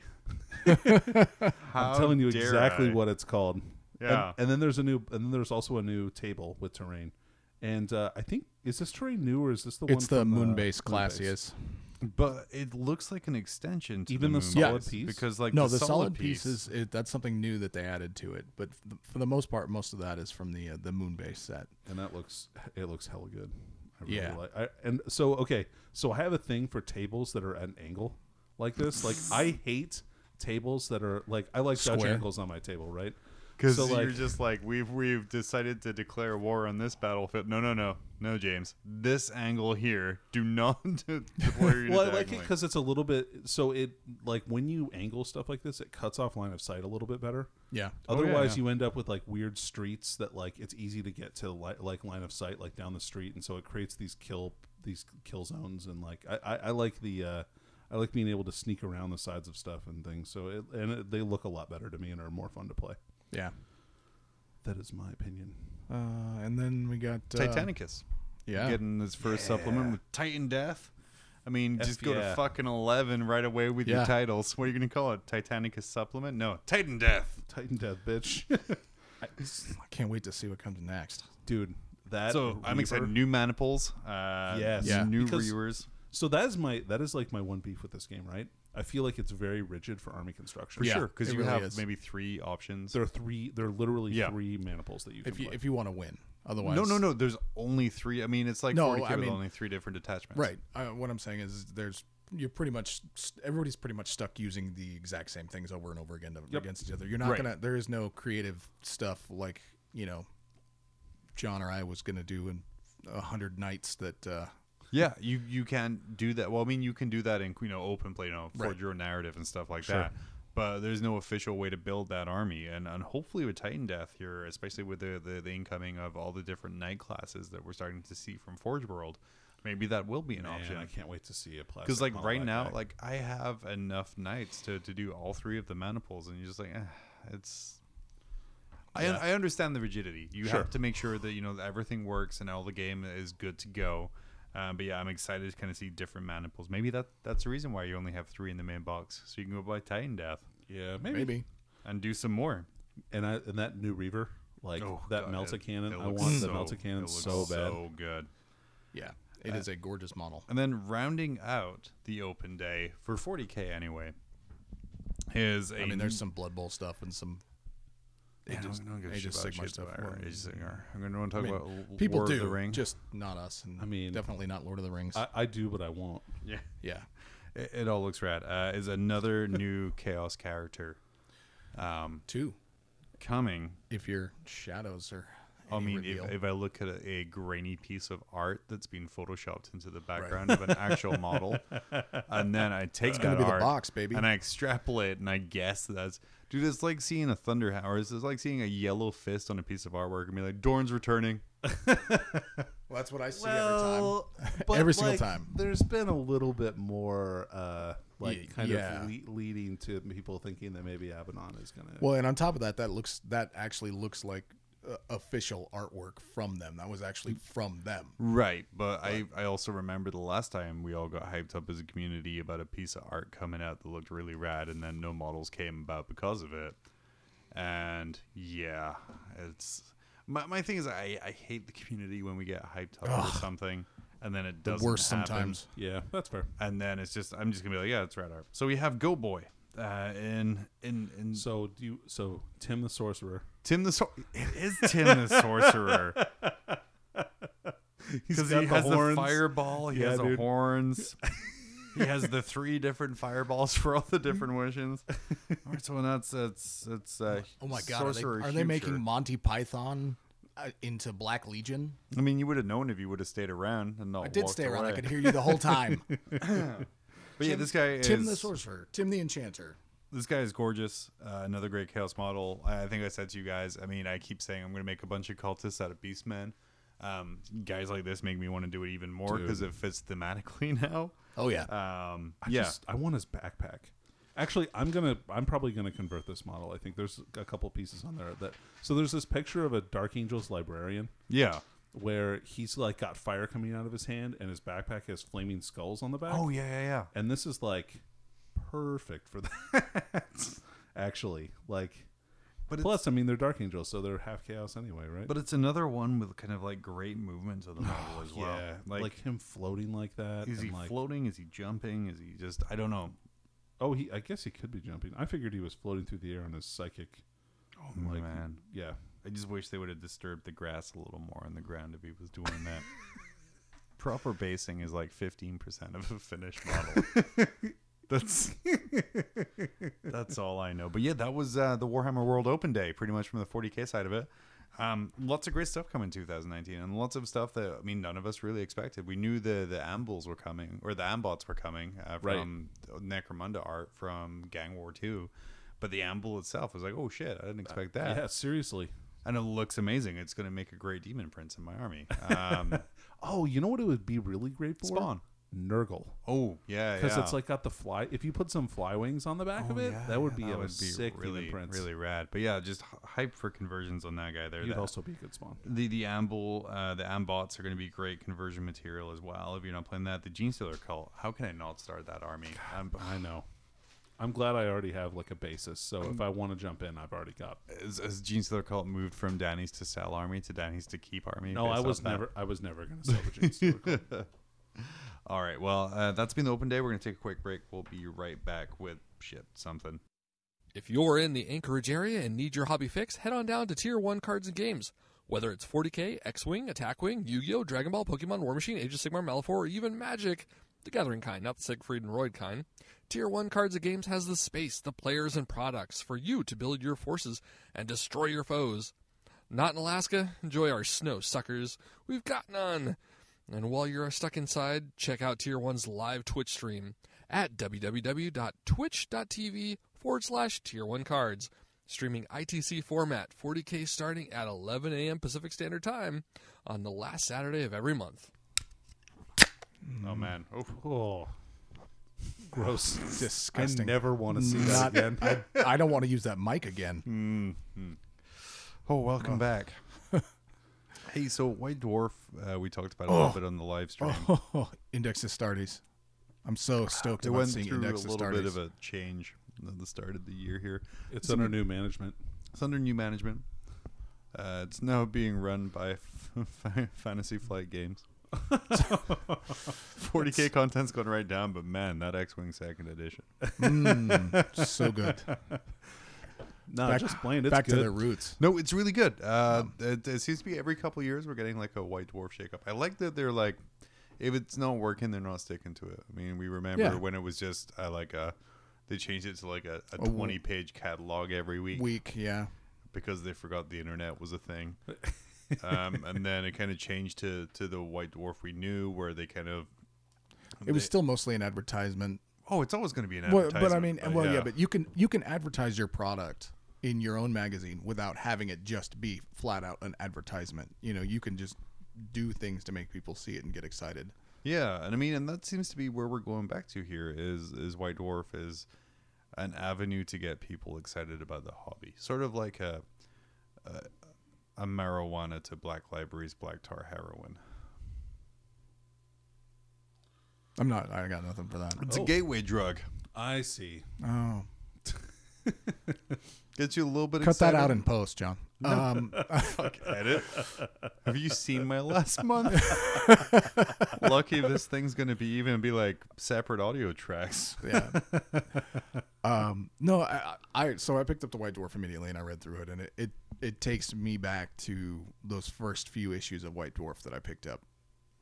I'm telling you exactly what it's called. Yeah. And then there's also a new table with terrain. And I think, is this terrain new or is this the one? It's the from Moonbase Moonbase? Classius. But it looks like an extension to Even the Moonbase, solid piece? because like No, the solid piece is that's something new that they added to it. But for the most part, most of that is from the Moonbase set. And it looks hella good. I really Yeah. So I have a thing for tables that are at an angle like this. Like I hate tables that are like, I like Dutch Square. angles on my table, right? Because So, you're like- just like we've decided to declare war on this battlefield. No, James. This angle here, do not deploy your Well, I attack like it lane. because it's a little bit. So it like when you angle stuff like this, it cuts off line of sight a little bit better. Yeah. Otherwise, yeah. you end up with like weird streets that like it's easy to get to like line of sight like down the street, and so it creates these kill zones. And like I like the I like being able to sneak around the sides of stuff and things. So they look a lot better to me and are more fun to play. Yeah. That is my opinion. And then we got Titanicus. Yeah. Getting his first supplement with Titan Death. I mean, just go to yeah. fucking 11 right away with your Yeah. titles. What are you going to call it? Titanicus supplement? No, Titan Death. Titan Death, bitch. I can't wait to see what comes next. Dude, that So I'm Reaver- excited. New maniples. Yes. Yeah. New Because- Reavers. So that is like my one beef with this game, right? I feel like it's very rigid for army construction. For Yeah, sure, because it you really have is. maybe 3 options. They're literally Yeah. 3 maniples that you can play. If you want to win, Otherwise, No. There's only 3. I mean, it's like No, 40K I with mean- only 3 different detachments. right. What I'm saying is, you're pretty much everybody's pretty much stuck using the exact same things over and over again against each other. You're not Right. gonna. There is no creative stuff like John or I was gonna do in 100 nights that. Yeah, you can't do that. Well, I mean, you can do that in open play, forge your narrative and stuff like that. But there's no official way to build that army, and hopefully with Titan Death here, especially with the incoming of all the different knight classes that we're starting to see from Forge World, maybe that will be an option. I can't wait to see a plastic. Because like model right like now, that. like I have enough knights to do all 3 of the mana pools, and you're just like, it's. I understand the rigidity. You have to make sure that that everything works and all the game is good to go. But yeah, I'm excited to kind of see different mana pools. Maybe that's the reason why you only have 3 in the main box, so you can go buy Titan Death. Yeah, Maybe. And do some more. And that new Reaver, like that melta cannon, I looks want the melta cannon it looks so bad. So good. Yeah, it is a gorgeous model. And then rounding out the open day for 40K anyway is a. I mean, there's some Blood Bowl stuff and some Age of Sigmar stuff. Age of Sigmar. I'm going to talk about people War do, of the Ring. just not us. And I mean, definitely not Lord of the Rings. I do, but I won't. Yeah. Yeah. It all looks rad. Is another new Chaos character 2. coming. If your shadows are. I mean, if I look at a grainy piece of art that's been photoshopped into the background of an actual model, and then I take It's that gonna be the art box, baby. and I extrapolate, and I guess that's dude. It's like seeing a Thunder Hammer. It's like seeing a yellow fist on a piece of artwork and be like, Dorn's returning. Well, that's what I see every time. but Every single time. There's been a little bit more kind yeah. of leading to people thinking that maybe Abaddon is gonna. Well, and on top of that, that actually looks like official artwork from them. That was actually from them. Right, but I also remember the last time we all got hyped up as a community about a piece of art coming out that looked really rad, and then no models came about because of it. And yeah, it's my thing is I hate the community when we get hyped up for something and then it doesn't worst happen. sometimes. Yeah, that's fair. And then I'm just gonna be like, yeah, it's rad art. So we have Go Boy in So Tim the Sorcerer. It is Tim the Sorcerer. Because he has the fireball, he has the horns, he has the 3 different fireballs for all the different wishes. All right, so that's Oh my god, are they making Monty Python into Black Legion? I mean, you would have known if you would have stayed around and not. I did walked stay around. away. I could hear you the whole time. But yeah, this guy is Tim the Sorcerer, Tim the Enchanter. This guy is gorgeous. Another great Chaos model. I think I said to you guys, I mean, I keep saying I'm going to make a bunch of cultists out of Beastmen. Guys like this make me want to do it even more because it fits thematically now. Oh yeah. I want his backpack. Actually, I'm probably gonna convert this model. I think there's a couple pieces on there that. So there's this picture of a Dark Angels librarian. Yeah. Where he's like got fire coming out of his hand and his backpack has flaming skulls on the back. Oh yeah. And this is like perfect for that. Actually, like. But plus, I mean, they're Dark Angels, so they're half chaos anyway, right? But it's another one with kind of like great movement to the model as well. Yeah, like him floating like that. Is he floating? Is he jumping? Is he just? I don't know. Oh, I guess he could be jumping. I figured he was floating through the air on his psychic. Oh man, yeah. I just wish they would have disturbed the grass a little more on the ground if he was doing that. Proper basing is like 15% of a finished model. That's all I know. But yeah, that was the Warhammer World Open Day, pretty much from the 40K side of it. Lots of great stuff coming in 2019, and lots of stuff that none of us really expected. We knew the Ambles were coming, or the Ambots were coming from Necromunda art from Gang War 2, but the Amble itself was like, oh shit, I didn't expect that. Yeah, seriously. And it looks amazing. It's going to make a great demon prince in my army. Oh, you know what it would be really great for? Spawn. Nurgle. Oh, yeah, Because it's like got the fly. If you put some fly wings on the back of it, that would be sick really, demon prince. really rad. But yeah, just hype for conversions on that guy there. He'd also be a good spawn. The Amble, the Ambots are going to be great conversion material as well. If you're not playing that, the Gene Stealer cult. How can I not start that army? I know. I'm glad I already have like a basis. So if I want to jump in, I've already got. Has Gene Stealer cult moved from Danny's to sell army to Danny's to keep army? No, I was never going to sell the Gene Stealer cult. All right. Well, that's been the open day. We're going to take a quick break. We'll be right back with something. If you're in the Anchorage area and need your hobby fix, head on down to Tier 1 Cards and Games. Whether it's 40K, X-Wing, Attack Wing, Yu-Gi-Oh!, Dragon Ball, Pokemon, War Machine, Age of Sigmar, Malifaux, or even Magic, the Gathering kind, not the Siegfried and Roy kind, Tier 1 Cards of Games has the space, the players, and products for you to build your forces and destroy your foes. Not in Alaska? Enjoy our snow suckers. We've got none. And while you're stuck inside, check out Tier 1's live Twitch stream at www.twitch.tv/Tier1Cards. Streaming ITC format, 40K starting at 11 a.m. Pacific Standard Time on the last Saturday of every month. Oh, man. Oh. Gross. Disgusting. I never want to see that again. I don't want to use that mic again. Oh, welcome back. Hey, so White Dwarf, we talked about it a little bit on the live stream. Index Astartes. I'm so stoked It about went seeing through Index a little bit Astartes. of a change at the start of the year here. It's under new management. It's under new management. It's now being run by Fantasy Flight Games. 40K content's going right down, but man, that X-Wing second edition. So good. No, just plain. It's Back good. to their roots. No, it's really good. It seems to be every couple of years we're getting like a White Dwarf shakeup. I like that they're like, if it's not working, they're not sticking to it. I mean, we remember when it was just they changed it to like a 20-page catalog every week. Because they forgot the internet was a thing. And then it kind of changed to the White Dwarf we knew, where they kind of... It was still mostly an advertisement. Oh, it's always going to be an advertisement. But I mean, but you can advertise your product in your own magazine without having it just be flat out an advertisement. You know, you can just do things to make people see it and get excited. Yeah, and I mean, and that seems to be where we're going back to here is White Dwarf is an avenue to get people excited about the hobby. Sort of like a marijuana to Black Library's black tar heroin. I got nothing for that. It's a gateway drug. I see. Oh. Gets you a little bit Cut excited. that out in post, John. Fuck, edit. Have you seen my last month? Lucky this thing's going to be like separate audio tracks. Yeah. No, so I picked up the White Dwarf immediately and I read through it, and it takes me back to those first few issues of White Dwarf that I picked up.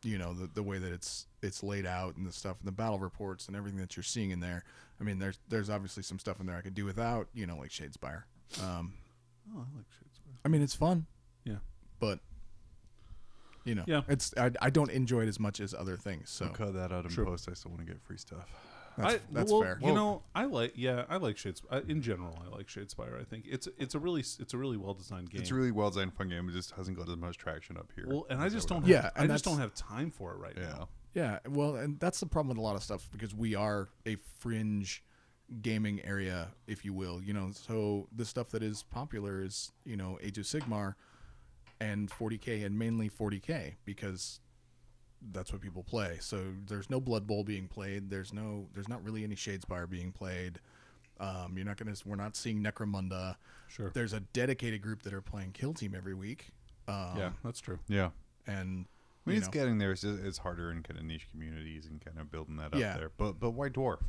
You know, the way that it's laid out and the stuff and the battle reports and everything that you're seeing in there. I mean, there's obviously some stuff in there I could do without, you know, like Shadespire. I like Shadespire. I mean, it's fun. Yeah. But you know, Yeah. I don't enjoy it as much as other things. So I'll cut that out in post. I still want to get free stuff. that's fair. You know, I like Shadespire. In general, I like Shadespire. I think it's a really well designed game. It's a really well designed, fun game. It just hasn't got as much traction up here. Well, and I just don't. Yeah, I just don't have time for it right now. Yeah, well, and that's the problem with a lot of stuff because we are a fringe gaming area, if you will. You know, so the stuff that is popular is, you know, Age of Sigmar and 40K, and mainly 40K because that's what people play. So there's no Blood Bowl being played. There's not really any Shadespire being played. We're not seeing Necromunda. Sure. There's a dedicated group that are playing Kill Team every week. Yeah, that's true. Yeah. And I mean, it's getting there. It's harder in kind of niche communities and kind of building that up Yeah. there. But White Dwarf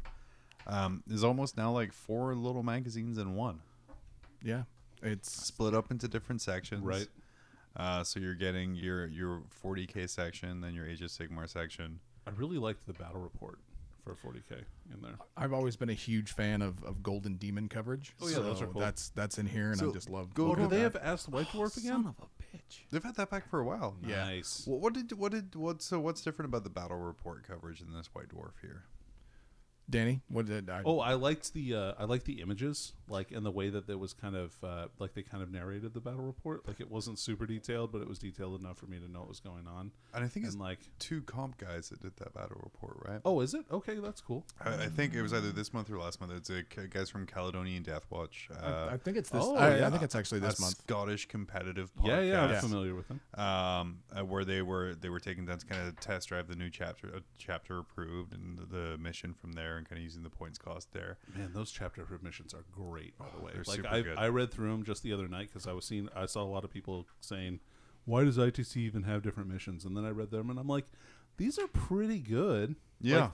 is almost now like 4 little magazines in one. Yeah, it's Split up into different sections. Right. So you're getting your 40K section, then your Age of Sigmar section. I really liked the battle report for 40K in there. I've always been a huge fan of Golden Demon coverage. Oh, yeah, so those are cool. That's in here, and So I just love. go- Oh, looking do at they that. have Ask the White Dwarf again? Son of a bitch. They've had that back for a while. Yeah. Nice. Well, what's different about the battle report coverage in this White Dwarf here? Danny, what did I? Oh, I liked the images, like, and the way that there was kind of like they kind of narrated the battle report. Like, it wasn't super detailed, but it was detailed enough for me to know what was going on. And I think it's And like, 2 comp guys that did that battle report, right? oh, is it? Okay, that's cool. I think it was either this month or last month. It's guys from Caledonian Deathwatch. I think it's this. oh, I yeah. think it's actually this a month. Scottish competitive podcast. Yeah, I'm familiar with them. Where they were taking that to kind of test drive the new chapter approved and the mission from there and kind of using the points cost there. Man, those chapter missions are great, by the way. They're Like, super good. I read through them just the other night because I saw a lot of people saying, why does ITC even have different missions? And then I read them, and I'm like, these are pretty good. Yeah. Like,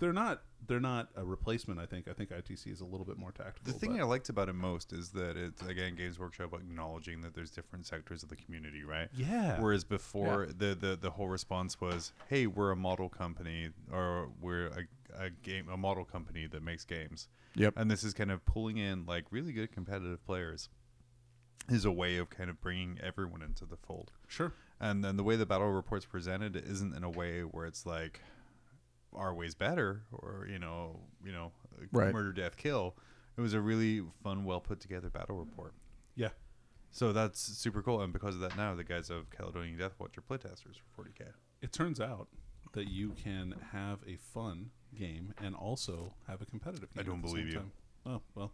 they're not a replacement. I think ITC is a little bit more tactical. The thing I liked about it most is that it's, again, Games Workshop acknowledging that there's different sectors of the community, right? Yeah. Whereas before, the whole response was, hey, we're a model company, or we're a model company that makes games. Yep. And this is kind of pulling in like really good competitive players is a way of kind of bringing everyone into the fold. Sure. And then the way the battle report's presented isn't in a way where it's like our way's better, or Right. murder, death, kill. It was a really fun, well put together battle report. Yeah. So that's super cool, and because of that, now the guys of Caledonian Deathwatch are playtesters for 40K. It turns out that you can have a fun game and also have a competitive game. I don't at the believe same you. time. Oh, well.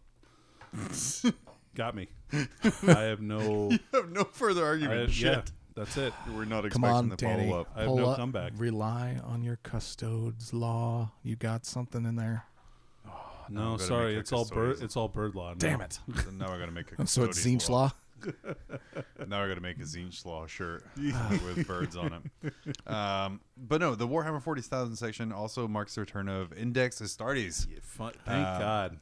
Got me. I have no... You have no further argument. Yeah, that's it. We're not Come expecting on, the Danny. follow up. I have Pull no up, comeback. Rely on your custodes law. You got something in there. No, gotta sorry. make a It's all custodian. It's all bird law. Damn now. it. So now I got to make a So it's custodian's Zinch law. Now I got to make a Zinch Law shirt with birds on it. But no, the Warhammer 40,000 section also marks the return of Index Astartes. Yeah, thank God.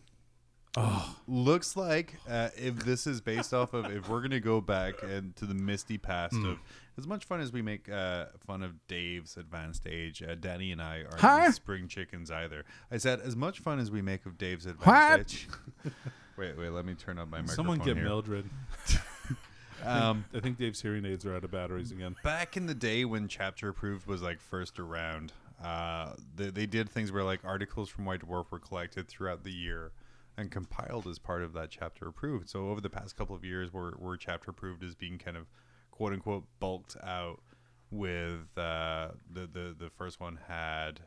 Looks like if this is based off of, if we're going to go back and to the misty past of, as much fun as we make fun of Dave's advanced age, Danny and I aren't Huh? spring chickens either. I said, as much fun as we make of Dave's advanced age. Wait, let me turn up my microphone. Someone get here. Mildred. I think Dave's hearing aids are out of batteries again. Back in the day when Chapter Approved was like first around, they did things where like articles from White Dwarf were collected throughout the year and compiled as part of that Chapter Approved. So over the past couple of years, where Chapter Approved is being kind of quote unquote bulked out with the first one had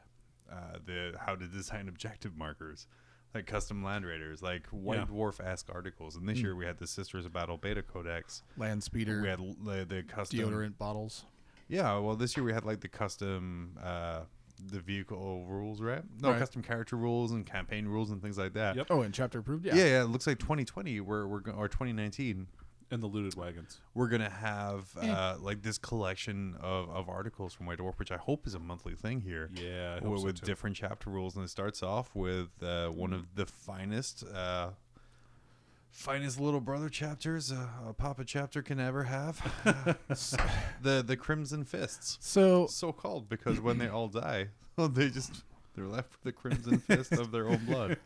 the how to design objective markers, like custom land raiders, like White Dwarf-esque articles. And this year we had the Sisters of Battle Beta Codex. Land speeder. We had the custom Deodorant bottles. Yeah, well, this year we had like the custom, the vehicle rules, right? No, Right. custom character rules and campaign rules and things like that. Yep. Oh, and chapter approved. Yeah. Yeah. It looks like 2020, or 2019, And the looted wagons. we're gonna have like this collection of articles from White Dwarf, which I hope is a monthly thing here. Yeah, I hope so with too. different chapter rules, and it starts off with one of the finest little brother chapters a Papa chapter can ever have. the Crimson Fists, So so called because when they all die, they're left with the crimson fist of their own blood.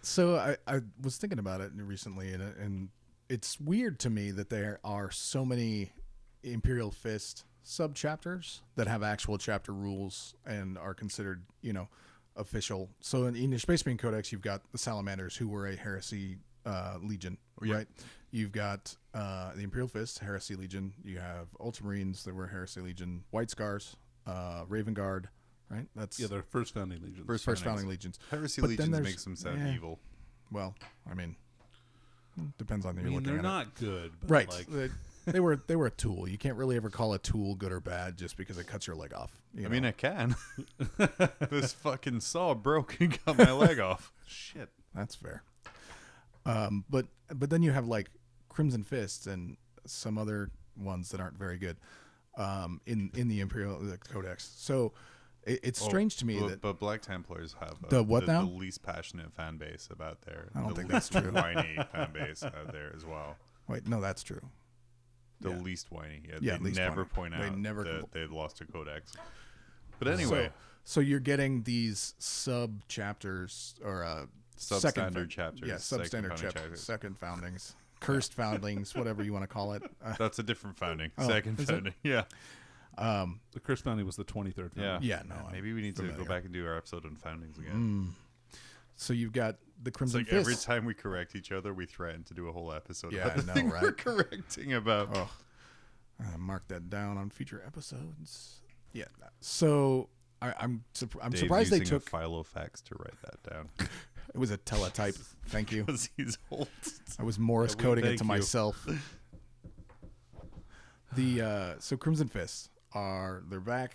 So I was thinking about it recently, and it's weird to me that there are so many Imperial Fist sub-chapters that have actual chapter rules and are considered, official. So in your Space Marine Codex, you've got the Salamanders, who were a Heresy Legion, Yeah. right? You've got the Imperial Fist, Heresy Legion. You have Ultramarines that were Heresy Legion, White Scars, Raven Guard, right? That's Yeah, they're first founding legions. first founding legions. Heresy But then Legions there's- makes them sound yeah. evil. Well, I mean, depends on who I you're mean, looking they're at. not good, but Right. like, They were a tool. You can't really ever call a tool good or bad just because it cuts your leg off. I mean, I can. This fucking saw broke and got my leg off. shit. that's fair. But then you have like Crimson Fists and some other ones that aren't very good in the Imperial Codex. So it's strange to me that But Black Templars have The what now? the least passionate fan base about there. I don't the think that's least true. Whiny fan base out there as well. wait, no, that's true. The Yeah. least whiny. Yeah, they least never whiny. point They out never that they'd lost a codex. But anyway, So you're getting these sub chapters or substandard chapters. Yeah, second substandard founding chapters, second foundings, cursed foundlings, whatever you want to call it. That's a different founding. Oh, Second is it? founding. Yeah. The curse founding was the 23rd founding. Yeah. Yeah, no, I'm Maybe we need to familiar. go back and do our episode on foundings again. So you've got the It's Crimson like Fists. every time we correct each other, we threaten to do a whole episode Yeah, about the I know, thing we're right? correcting about. Oh, mark that down on future episodes. Yeah. So I'm Dave's surprised they using took. a Filofax to write that down It was a teletype. Thank you. because he's old. I was Morse coding it thank to you. myself. So Crimson Fists they're back.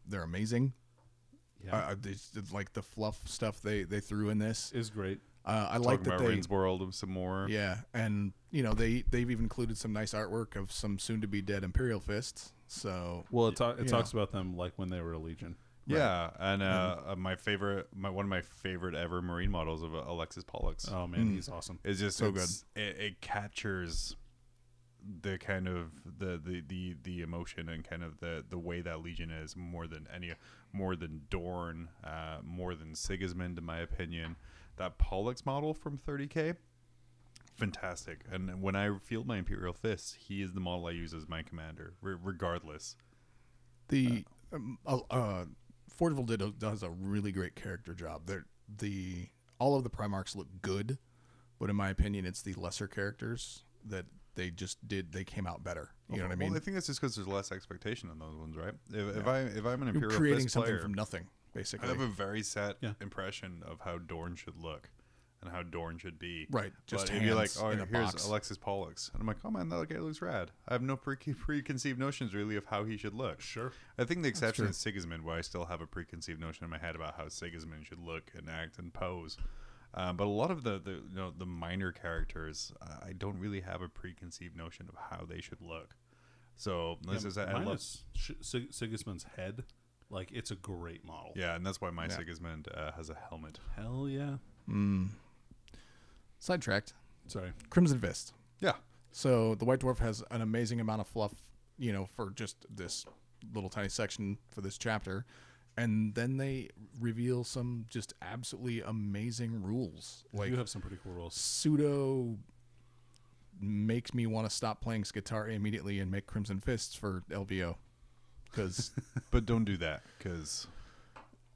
They're amazing. Yeah. Like the fluff stuff they threw in this. Is great. I like Talking that about they. Rin's World some more. Yeah, and they've even included some nice artwork of some soon to be dead Imperial Fists. So Well, it talks about them like when they were a Legion. Yeah, and one of my favorite ever Marine models of Alexis Pollux. Oh man, he's awesome. It's just So good. It captures the kind of the emotion and kind of the way that Legion is more than Dorn, more than Sigismund, in my opinion. That Pollux model from 30K, fantastic. And when I field my Imperial Fists, he is the model I use as my commander, regardless. the Forgeville does a really great character job. All of the Primarchs look good, but in my opinion, it's the lesser characters that they came out better. You know what I mean? Well, I think that's just because there's less expectation on those ones, right? If I'm an You're Imperial creating Fist something player, from nothing, basically. I have a very set Yeah. impression of how Dorn should look and how Dorn should be. Right, just But if you're like, hands oh, in a here's box. Alexis Pollux, and I'm like, oh man, that guy looks rad. I have no preconceived notions really of how he should look. Sure. I think the exception true. is Sigismund, where I still have a preconceived notion in my head about how Sigismund should look and act and pose. But a lot of the minor characters, I don't really have a preconceived notion of how they should look. So this is I love. Sigismund's head. Like, it's a great model. Yeah, and that's why my Sigismund has a helmet. Hell yeah. Sidetracked. Sorry. Crimson Fist. Yeah. So the White Dwarf has an amazing amount of fluff, for just this little tiny section for this chapter. And then they reveal some just absolutely amazing rules. You have some pretty cool rules. Pseudo makes me want to stop playing Skitarii immediately and make Crimson Fists for LVO. Because But don't do that, because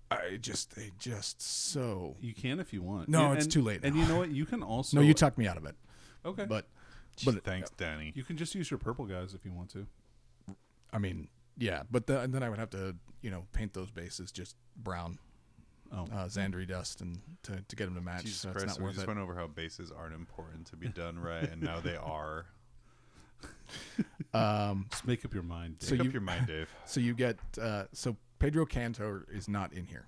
they just so... You can if you want. No, Yeah, it's too late And now. you know what? You can also... No, you talked me out of it. Okay. But thanks, Danny. You can just use your purple guys if you want to. I mean, yeah, but and then I would have to, paint those bases just brown, Xandri dust, and to get them to match. Jesus so Christ, it's not we worth just it. went over how bases aren't important to be done right, and now they are. Just make up your mind. Dave. Make up your mind, Dave. So you get so Pedro Cantor is not in here,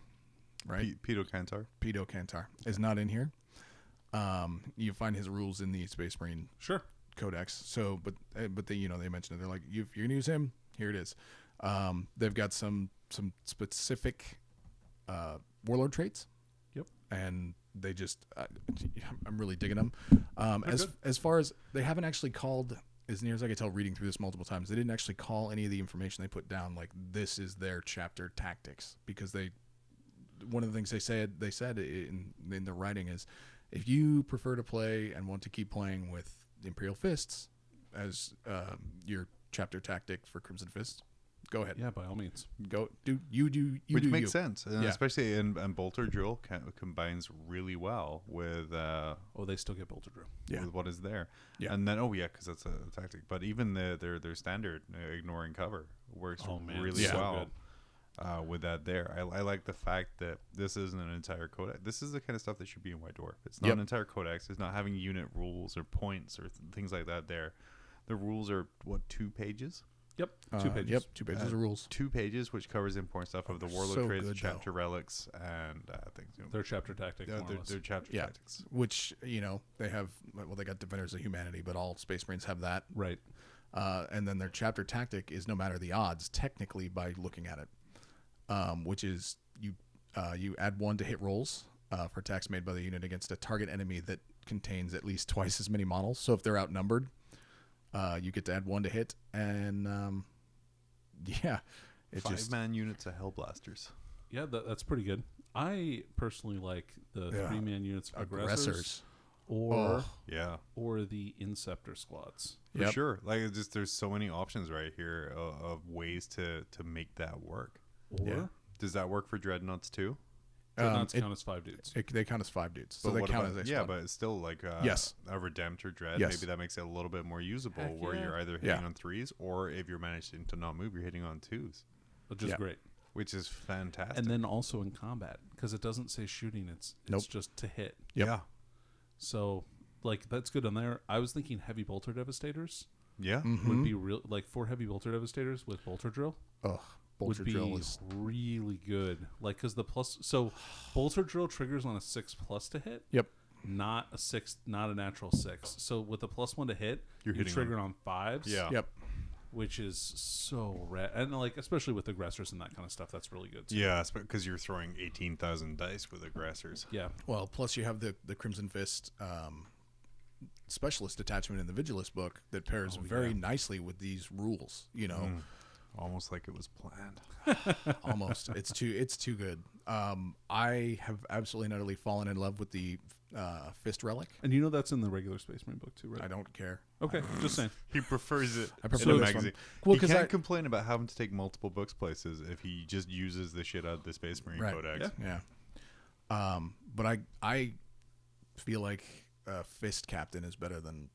right? Pedo Cantar. Pedro Cantor is not in here. You find his rules in the Space Marine Sure. Codex. So, but they they mentioned it. They're like, if you're gonna use him, here it is. They've got some specific warlord traits. Yep. And they just, I'm really digging them. As far as they haven't actually called, as near as I could tell, reading through this multiple times, they didn't actually call any of the information they put down like this is their chapter tactics, because one of the things they said in the writing is, if you prefer to play and want to keep playing with Imperial Fists as your chapter tactic for Crimson Fist, go ahead. Yeah, by all means. Go Which do makes you. sense, and Yeah. especially in Bolter Drill combines really well with They still get bolter drill. Yeah. with what is there. Yeah. And then because that's a tactic. But even their standard ignoring cover works really so well. good. With that there, I like the fact that this isn't an entire codex. This is the kind of stuff that should be in White Dwarf. It's not Yep. an entire codex. It's not having unit rules or points or things like that there. The rules are 2 pages? Yep. 2 pages. Yep, 2 pages of rules. 2 pages, which covers important stuff of the warlord So traits, good, chapter relics, and things. Their chapter tactics. more or less. Their chapter Yeah. tactics. Which, they have, they got Defenders of Humanity, but all Space Marines have that. Right. And then their chapter tactic is no matter the odds, technically, by looking at it, which is you add 1 to hit rolls for attacks made by the unit against a target enemy that contains at least twice as many models. So if they're outnumbered, you get to add 1 to hit, and it just 5-man units of Hellblasters. Yeah, that's pretty good. I personally like the 3-man units of aggressors. Or the Inceptor squads. For Yep. sure. Like, it's just there's so many options right here of ways to make that work. Or Does that work for Dreadnoughts too? Dreadnoughts count as 5 dudes. they count as 5 dudes, so But they what count about- as a yeah, squad. but it's still like Yes. a Redemptor Dread. Yes. Maybe that makes it a little bit more usable, Heck where yeah. you're either hitting on 3s, or if you're managing to not move, you're hitting on 2s, Which is Yeah. great. which is fantastic. And then also in combat, because it doesn't say shooting, it's Nope. just to hit. Yep. yeah, So, that's good on there. I was thinking heavy bolter devastators yeah, would be real, 4 heavy bolter devastators with bolter drill Ugh, Bolter would be Drill is really good. Because the plus, so bolter drill triggers on a 6+ to hit. Yep. Not a natural 6. So with a +1 to hit, You're hitting trigger on 5s. Yeah. Yep. which is so rad. And like especially with aggressors and that kind of stuff, that's really good too. Yeah, because you're throwing 18,000 dice with aggressors. Yeah. Well, plus you have the Crimson Fist specialist attachment in the Vigilist book that pairs very nicely with these rules. You know, Almost like it was planned. almost. It's too good. I have absolutely and utterly fallen in love with the Fist Relic. And you know that's in the regular Space Marine book too, right? I don't care. Okay, just saying. He prefers it I prefer in a this magazine. one. Well, He 'cause can't I- complain about having to take multiple books places if he just uses the shit out of the Space Marine Right. Codex. Yeah. Yeah. But I feel like Fist Captain is better than,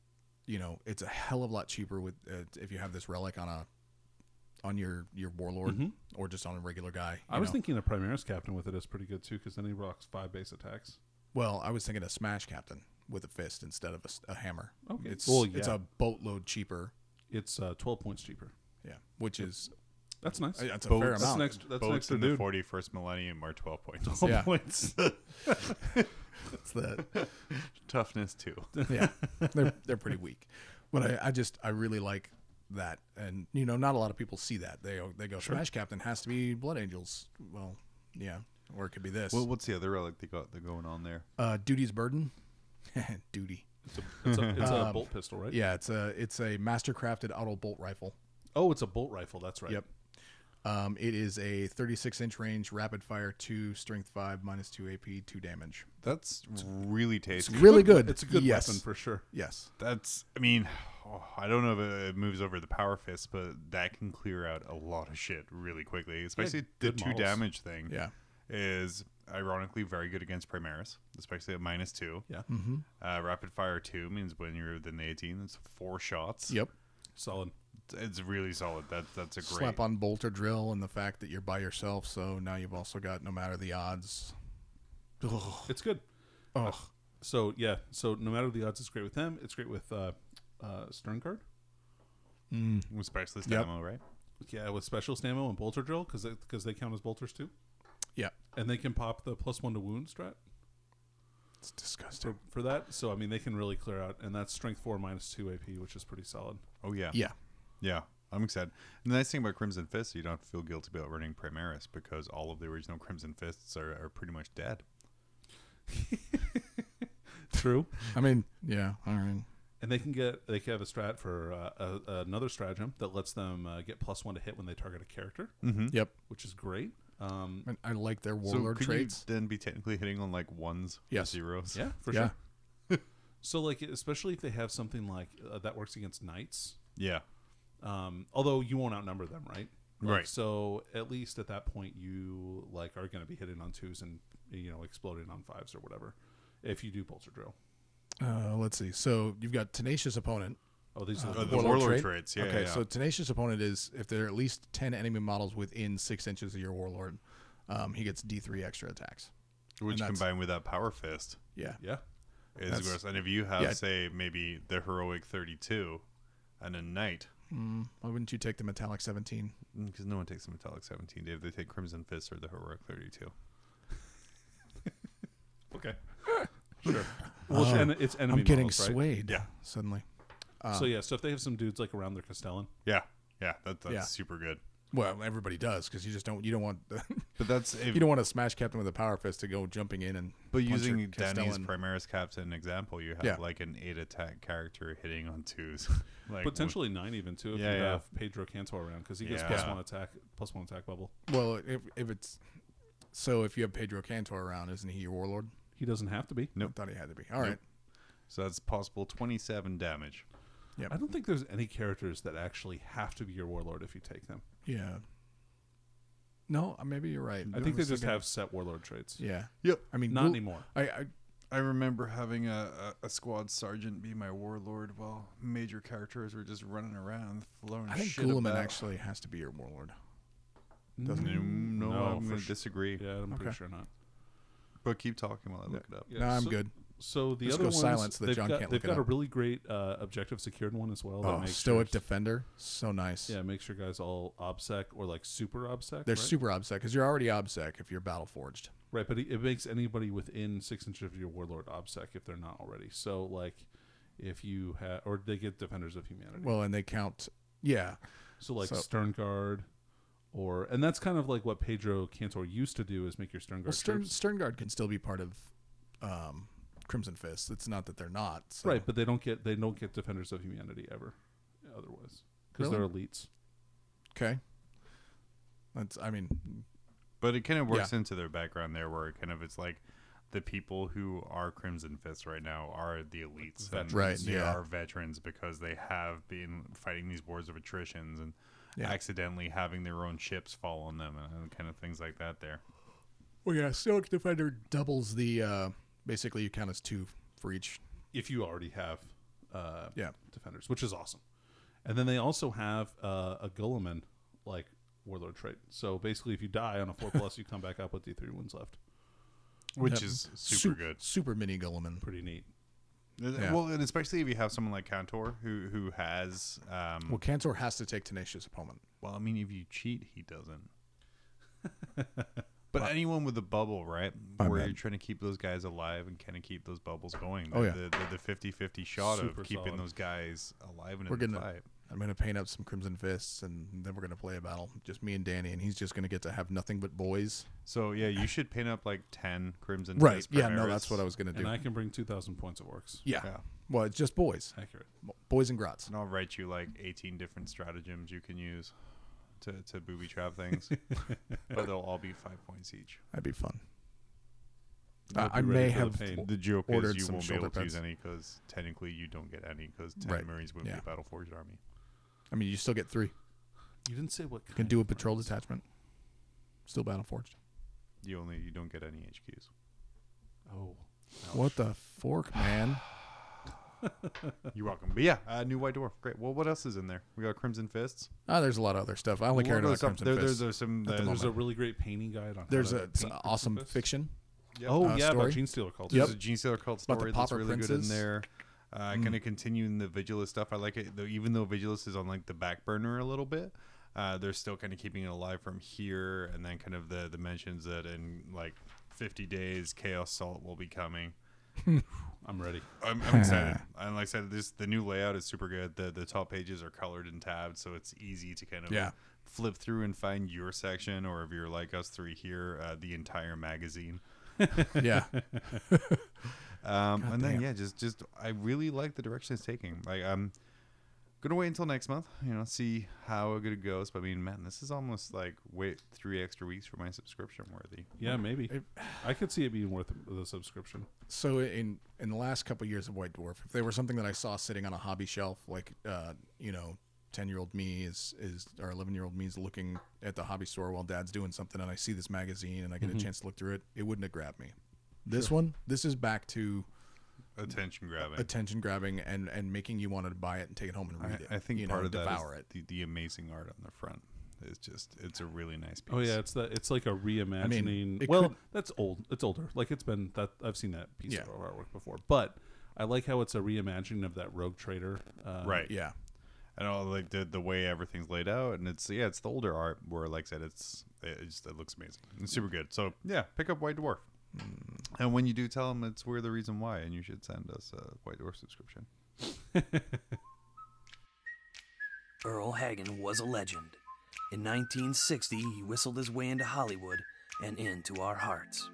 you know, it's a hell of a lot cheaper with if you have this relic on your warlord or just on a regular guy. I was thinking a Primaris Captain with it is pretty good too, because then he rocks 5 base attacks. Well, I was thinking a Smash Captain with a fist instead of a hammer. Okay. It's Well, it's yeah. a boatload cheaper. It's 12 points cheaper. Yeah, which is That's nice. that's a Boats- fair That's amount. That's an Boats extra in the dude. 41st millennium are 12 points. 12 Yeah. points. It's the Toughness, too. yeah, they're pretty weak. But I really like that, and you know, not a lot of people see that. They go Smash Captain has to be Blood Angels. Well, yeah, or it could be this. Well, what's the other relic they're going on there? Duty's Burden. Duty. It's a bolt pistol, right? Yeah, it's a mastercrafted auto bolt rifle. Oh, it's a bolt rifle. That's right. Yep. It is a 36-inch range, rapid fire, 2 strength 5, -2 AP, 2 damage. That's really tasty. Really good. It's a good Yes. weapon for sure. Yes. That's, I mean, I don't know if it moves over the Power Fist, but that can clear out a lot of shit really quickly. Especially the good 2 models. damage thing Yeah. is ironically very good against Primaris, especially at -2. Yeah. Rapid Fire 2 means when you're within the 18, it's 4 shots. Yep. Solid. It's really solid. That's a great. Slap on bolter drill and the fact that you're by yourself, so now you've also got no matter the odds. Ugh. It's good. Ugh. So yeah. So no matter the odds, it's great with them. It's great with Stern Guard. With specialist Yep. ammo, right? Yeah, with specialist ammo and bolter drill because they count as bolters too, Yeah. and they can pop the +1 to wound strat It's disgusting. for that. So I mean, they can really clear out, and that's strength 4 -2 AP, which is pretty solid. Oh yeah. Yeah. Yeah, I'm excited. And the nice thing about Crimson Fists, you don't have to feel guilty about running Primaris because all of the original Crimson Fists are pretty much dead. True. I mean, yeah. All right. And they can have a strat for another stratagem that lets them get +1 to hit when they target a character, Yep. which is great. And I like their So warlord could traits. you then be technically hitting on like 1s, Yes. 0s? Yeah, for Yeah. sure. So like, especially if they have something like that works against knights. Yeah. Although you won't outnumber them, right? Right. So at least at that point, you like are going to be hitting on 2s and exploding on 5s or whatever. If you do bolter drill. Let's see. So you've got tenacious opponent. Oh, these are The the warlord trait? traits. Yeah. Okay, yeah. so tenacious opponent is if there are at least 10 enemy models within 6 inches of your warlord, he gets D3 extra attacks. Which and that's- combined with that Power Fist Yeah. yeah. is That's- gross. And if you have, yeah. say, maybe the Heroic 32 and a Knight, Why wouldn't you take the metallic 17? because no one takes the Metallic 17, Dave. They take Crimson Fist or the Heroic 32. Okay. Sure. Well, and it's enemy I'm getting models, right? swayed. Yeah. Suddenly. So yeah, so if they have some dudes like around their Castellan, Yeah. Yeah. That's Yeah. super good. Well, everybody does because you don't want the, But that's if, you don't want a smash captain with a power fist to go jumping in and But punch using your Danny's Castellan. Primaris Captain example, you have Yeah. like an 8 attack character hitting on 2s. like potentially 9 even too if Yeah, you yeah. have Pedro Cantor around because he gets Yeah. +1 attack bubble. Well, if it's so, if you have Pedro Cantor around, isn't he your warlord? He doesn't have to be. I thought he had to be. All right. So that's possible 27 damage. I don't think there's any characters that actually have to be your warlord if you take them. Yeah. No, maybe you're right. I think they just have set warlord traits. Yeah. Yep. I mean, Not anymore. I remember having a squad sergeant be my warlord while major characters were just running around throwing I think shit Guilliman about. actually has to be your warlord. No, Doesn't he? no, I'm for going to sure. disagree. Yeah, I'm pretty Okay. sure not. But keep talking while I look it up. Yeah, No, I'm so- good. So the Let's other go ones, silent so that they've John got, can't they've look it got a up. really great objective secured one as well. That Oh, makes Stoic sure, Defender. So nice. Yeah, makes your guys all obsec or like super obsec. They're right? super obsec because you're already obsec if you're battle forged. Right, but it makes anybody within 6 inches of your warlord obsec if they're not already. So like, if you have, or they get defenders of humanity. Well, and they count. Yeah. So like Stern Guard, and that's kind of like what Pedro Cantor used to do, is make your Stern Guard. Well, Stern Guard can still be part of Crimson Fist. It's not that they're not. So. Right, but they don't get Defenders of Humanity ever, otherwise, because Really? they're elites. Okay. But it kind of works into their background there, where it's like the people who are Crimson Fist right now are the elites. And Right, they yeah. are veterans because they have been fighting these wars of attritions and accidentally having their own ships fall on them and kind of things like that there. Well, yeah, Stoic Defender doubles the, basically you count as 2 for each. If you already have Defenders, which is awesome. And then they also have a Guilliman, like, Warlord trait. So basically, if you die on a 4+, you come back up with D3 wounds left. Which is super good. Super mini Guilliman. Pretty neat. Yeah. Well, and especially if you have someone like Cantor who has... Well, Cantor has to take Tenacious Opponent. Well, I mean, if you cheat, he doesn't. But anyone with a bubble, right? Where you're trying to keep those guys alive and kind of keep those bubbles going. The 50-50 shot Super of keeping solid. those guys alive in We're a gonna, fight. I'm going to paint up some Crimson Fists, and then we're going to play a battle. Just me and Danny, and he's just going to get to have nothing but boys. So, yeah, you should paint up like 10 Crimson Right. Fist Yeah, primaries. no, that's what I was going to do. And I can bring 2,000 points of orcs. Yeah. Yeah. Well, it's just boys. Accurate. Boys and grots. And I'll write you like 18 different stratagems you can use to booby trap things. But they'll all be 5 points each. That'd be fun. You'll I be may ready for the have pain. The joke ordered is you some won't be able shoulder to use pads. any because technically you don't get any because 10 Right. Marines wouldn't be a battle-forged army. I mean, you still get 3. You didn't say what You can do a patrol detachment. Still battle forged. You don't get any HQs. Oh. What the fork, man? You're welcome. But yeah, new White Dwarf. Great. Well, what else is in there? We got Crimson Fists. There's a lot of other stuff. I only cared about Crimson Fists. There's some. At the There's a really great painting guide on There's how to a paint awesome Crimson Fists. fiction. Yep. Oh, story. about Gene Stealer Cult. There's a Gene Stealer cult About the story that's Pauper really good in Princes. there. Kind of continuing the Vigilus stuff. I like it, though. Even though Vigilus is on like the back burner a little bit, they're still kind of keeping it alive from here. And then kind of the mentions that in like 50 days, Chaos Salt will be coming. I'm ready. I'm excited. And like I said, the new layout is super good. The top pages are colored and tabbed, so it's easy to kind of flip through and find your section, or if you're like us three here, the entire magazine. Yeah. And then just I really like the direction it's taking. Like I'm gonna wait until next month, see how good it goes. But I mean, man, this is almost like wait 3 extra weeks for my subscription worthy. Yeah, maybe. I could see it being worth the subscription. So in the last couple of years of White Dwarf, if they were something that I saw sitting on a hobby shelf, like 10-year-old me is or 11-year-old me is looking at the hobby store while Dad's doing something, and I see this magazine and I get a chance to look through it, it wouldn't have grabbed me. This is back to Attention grabbing and making you want to buy it and take it home and read it. I think part of that devour is the amazing art on the front. It's a really nice piece. Oh yeah, it's like a reimagining. That's old. It's older. Like it's been that I've seen that piece of artwork before. But I like how it's a reimagining of that Rogue Trader. Right. Yeah. And all like the way everything's laid out, and it's the older art where, like I said, it looks amazing. It's super good. So yeah, pick up White Dwarf. And when you do, tell them we're the reason why, and you should send us a White Dwarf subscription. Earl Hagen was a legend. In 1960, he whistled his way into Hollywood and into our hearts.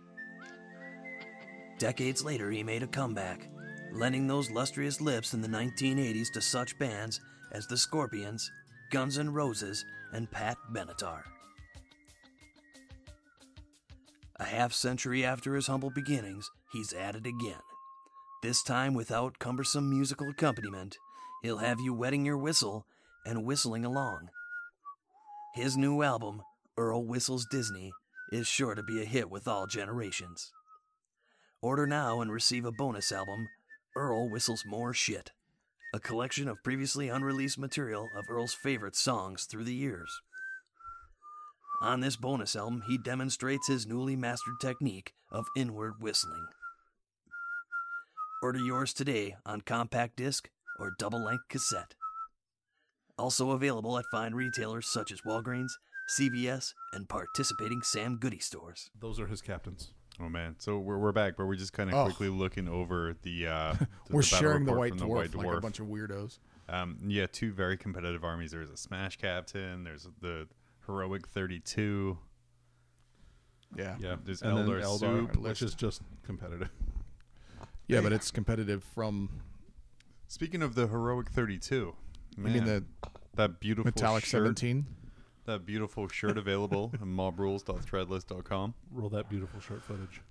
Decades later, he made a comeback, lending those lustrous lips in the 1980s to such bands as the Scorpions, Guns N' Roses, and Pat Benatar. A half-century after his humble beginnings, he's at it again. This time without cumbersome musical accompaniment, he'll have you wetting your whistle and whistling along. His new album, Earl Whistles Disney, is sure to be a hit with all generations. Order now and receive a bonus album, Earl Whistles More Shit, a collection of previously unreleased material of Earl's favorite songs through the years. On this bonus album, he demonstrates his newly mastered technique of inward whistling. Order yours today on compact disc or double-length cassette. Also available at fine retailers such as Walgreens, CVS, and participating Sam Goody stores. Those are his captains. Oh man, so we're back, but we're just kind of quickly looking over the. We're battle sharing the report White from Dwarf like a bunch of weirdos. Yeah, 2 very competitive armies. There's a Smash Captain. There's the Heroic 32. Yeah. There's And then Eldar Soup. which is just competitive. Yeah, but it's competitive from. Speaking of the Heroic 32, man, You mean that beautiful Metallic shirt, 17? That beautiful shirt available at mobrules.threadless.com. Roll that beautiful short footage.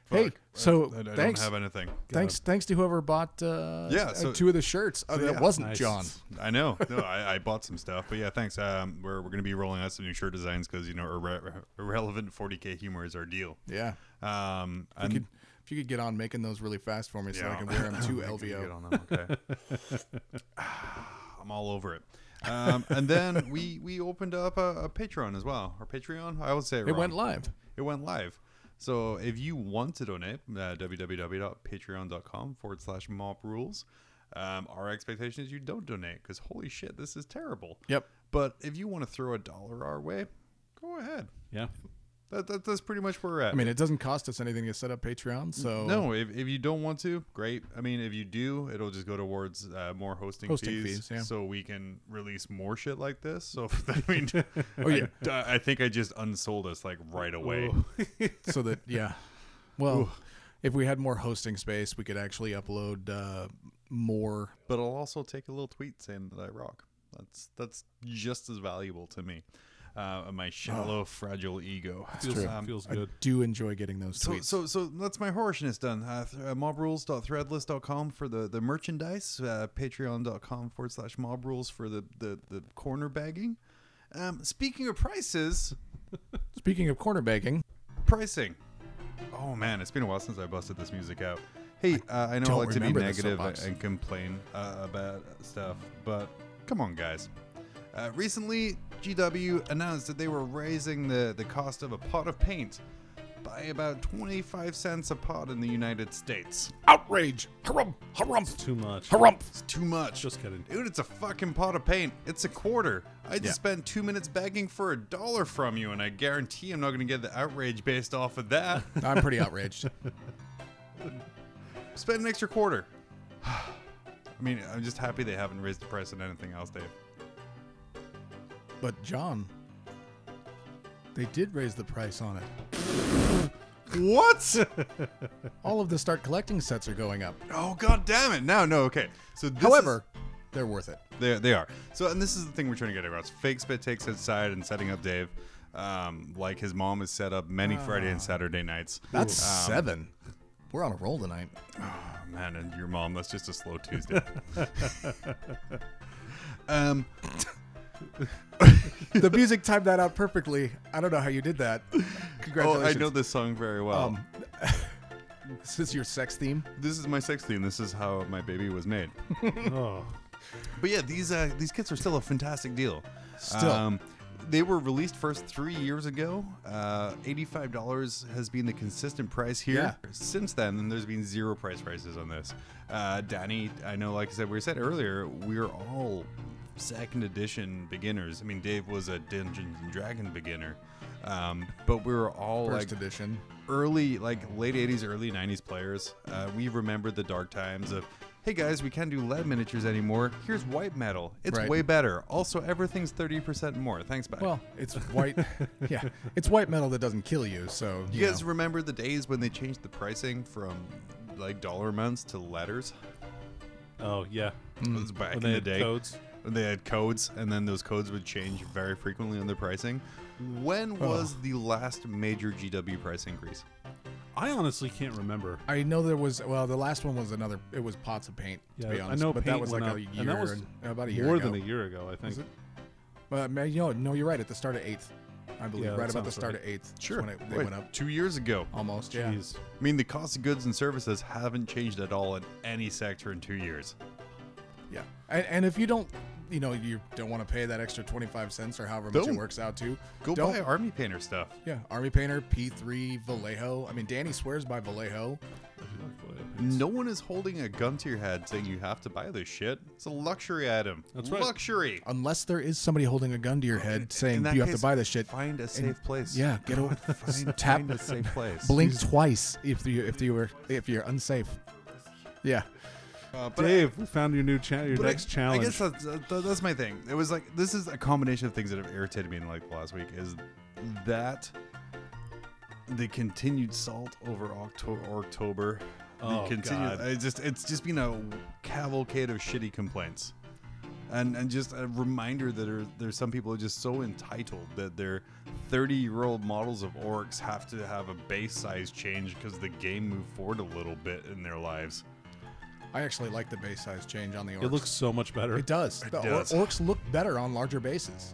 Hey, so I thanks. don't have anything. Thanks to whoever bought so 2 of the shirts. That wasn't Nice. John. I know. No, I bought some stuff, but yeah, thanks. We're going to be rolling out some new shirt designs because irrelevant 40K humor is our deal. Yeah. If you could get on making those really fast for me so I can wear them to Get LVO. on them, okay. I'm all over it. And then we opened up a Patreon as well. Or Patreon? I would say it It wrong. went live. It went live. So if you want to donate, www.patreon.com/mobrules. Our expectation is you don't donate because holy shit, this is terrible. Yep. But if you want to throw $1 our way, go ahead. Yeah. That's pretty much where we're at. I mean, it doesn't cost us anything to set up Patreon, so No, if you don't want to, great. I mean, if you do, it'll just go towards more hosting fees, yeah. so we can release more shit like this. So, I mean, I think I just unsold us like right away. so that Well, if we had more hosting space, we could actually upload more. But I'll also take a little tweet saying that I rock. That's just as valuable to me. My shallow, fragile ego. Feels good. I do enjoy getting those tweets. So that's my horseshness done. Mobrules.threadless.com for the merchandise. Patreon.com/mobrules for the corner bagging. Speaking of prices. Speaking of corner bagging. Pricing. Oh man, it's been a while since I busted this music out. Hey, I know I like to be negative and complain about stuff, but come on, guys. Recently, GW announced that they were raising the cost of a pot of paint by about 25 cents a pot in the United States. Outrage! Harumph! Harumph! Too much. Harumph! It's too much. Just kidding. Dude, it's a fucking pot of paint. It's a quarter. I just spent 2 minutes begging for $1 from you, and I guarantee I'm not going to get the outrage based off of that. I'm pretty outraged. Spend an extra quarter. I mean, I'm just happy they haven't raised the price on anything else, Dave. But John, they did raise the price on it. What? All of the Start Collecting sets are going up. Oh, god damn it. No, okay. So this However, they're worth it. They are. So, and this is the thing we're trying to get across. Fake Spit takes his side in setting up Dave, like his mom has set up many Friday and Saturday nights. That's 7. We're on a roll tonight. Oh, man, and your mom, that's just a slow Tuesday. The music timed that out perfectly. I don't know how you did that. Congratulations. Oh, I know this song very well. This is your sex theme? This is my sex theme. This is how my baby was made. Oh. But yeah, these kits are still a fantastic deal. Still. They were released first 3 years ago. $85 has been the consistent price here. Yeah. Since then, and there's been 0 price rises on this. Danny, I know, like I said, we said earlier, we're all 2nd edition beginners. I mean, Dave was a Dungeons and Dragon beginner. But we were all First edition. early, like late 80s, early 90s players. We remember the dark times of, hey guys, we can't do lead miniatures anymore. Here's white metal. It's Right. way better. Also, everything's 30% more. Thanks, bye. Well, it's white. Yeah, it's white metal that doesn't kill you. So you guys remember the days when they changed the pricing from like dollar amounts to letters? Oh, yeah. It was back When in they the had day. codes. When they had codes, and then those codes would change very frequently on their pricing. When was the last major GW price increase? I honestly can't remember. I know there was. Well, the last one was another. It was pots of paint. To be Yeah, I honest, know but paint that was went like up, a and year. that was About a year More ago. than a year ago, I think. Was it? But no, you're right. At the start of 8th, I believe. Yeah, that right about the sounds start right. of 8th. is Sure. when they went up. 2 years ago. Almost. Yeah. Jeez. I mean, the cost of goods and services haven't changed at all in any sector in 2 years. Yeah. And if you don't, you don't want to pay that extra 25 cents or however much Don't. it works out to, Go don't. buy Army Painter stuff. Yeah, Army Painter, P3, Vallejo. I mean, Danny swears by Vallejo. I do like Vallejo No one is holding a gun to your head saying you have to buy this shit. It's a luxury item. That's right. Luxury. Unless there is somebody holding a gun to your head saying that you have case, to buy this shit. Find a safe place. Yeah, get away. Tap. Find a safe place. Blink twice if you're unsafe. Yeah. But Dave, we found your new your next challenge. I guess that's my thing. It was like, this is a combination of things that have irritated me in like the last week. Is that the continued salt over October? Oh, God. It's just been a cavalcade of shitty complaints, and just a reminder that there's some people who are just so entitled that their 30-year-old models of orcs have to have a base size change because the game moved forward a little bit in their lives. I actually like the base size change on the orcs. It looks so much better. It does. The does. Orcs look better on larger bases.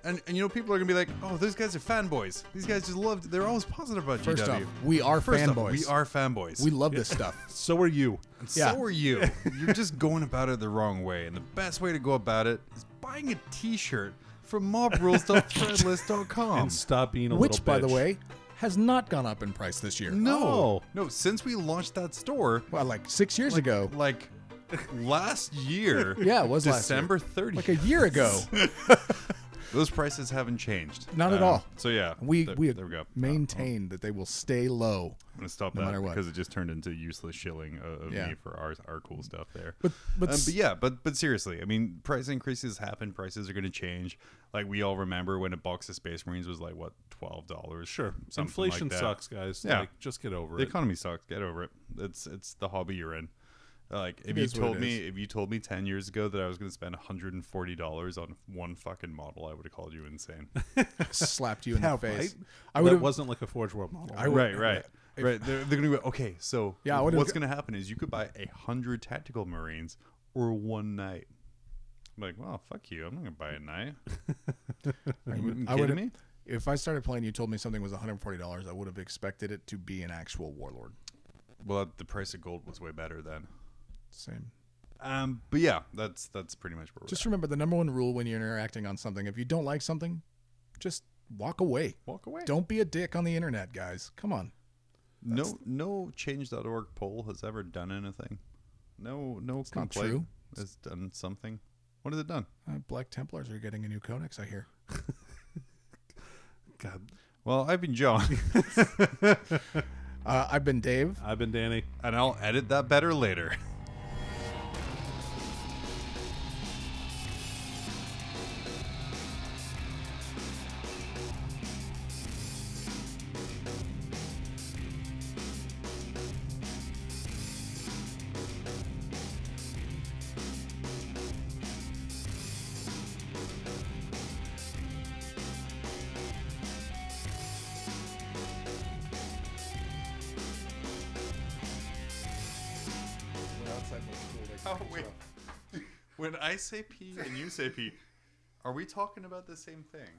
And you know, people are gonna be like, oh, these guys are fanboys. These guys just loved. They're always positive about First GW. off, we are fanboys. We are fanboys. We love this stuff. So are you. And Yeah. so are you. You're just going about it the wrong way. And the best way to go about it is buying a T-shirt from mobrules.threadless.com. And stop being a Which, little by the bitch. way, has not gone up in price this year. No, since we launched that store, Well, like 6 years ago. like last year, Yeah, it was last year. December 30th. Like a year ago. Those prices haven't changed. Not at all. So yeah, We there we go. maintain that they will stay low. I'm gonna stop no that matter what. because it just turned into useless shilling of Yeah. me for our cool stuff there. But But seriously, I mean, price increases happen. Prices are going to change. Like we all remember when a box of Space Marines was like what, $12. Sure. Something Inflation like that. sucks, guys. Yeah. Like, just get over The it. economy sucks. Get over it. It's the hobby you're in. Like if It you is what told it me is. if you told me 10 years ago that I was going to spend $140 on one fucking model, I would have called you insane. slapped you in the face. Right? I That would have. wasn't like a Forge World model. Right. They're going to go, okay, so Yeah, I would've- what's going to happen is you could buy 100 tactical Marines or one knight. I'm like, well, fuck you. I'm not going to buy a knight. Are you I kidding would me? If I started playing, you told me something was $140. I would have expected it to be an actual warlord. Well, the price of gold was way better then. Same. But yeah, that's pretty much where we're Just at. remember the number one rule when you're interacting on something: if you don't like something, just walk away. Walk away. Don't be a dick on the internet, guys. Come on. No change.org poll has ever done anything. No not complaint true. has done something. What has it done? Black Templars are getting a new codex, I hear. God. Well, I've been John, I've been Dave. I've been Danny. and I'll edit that better later. Oh wait, when I say P and you say P, are we talking about the same thing?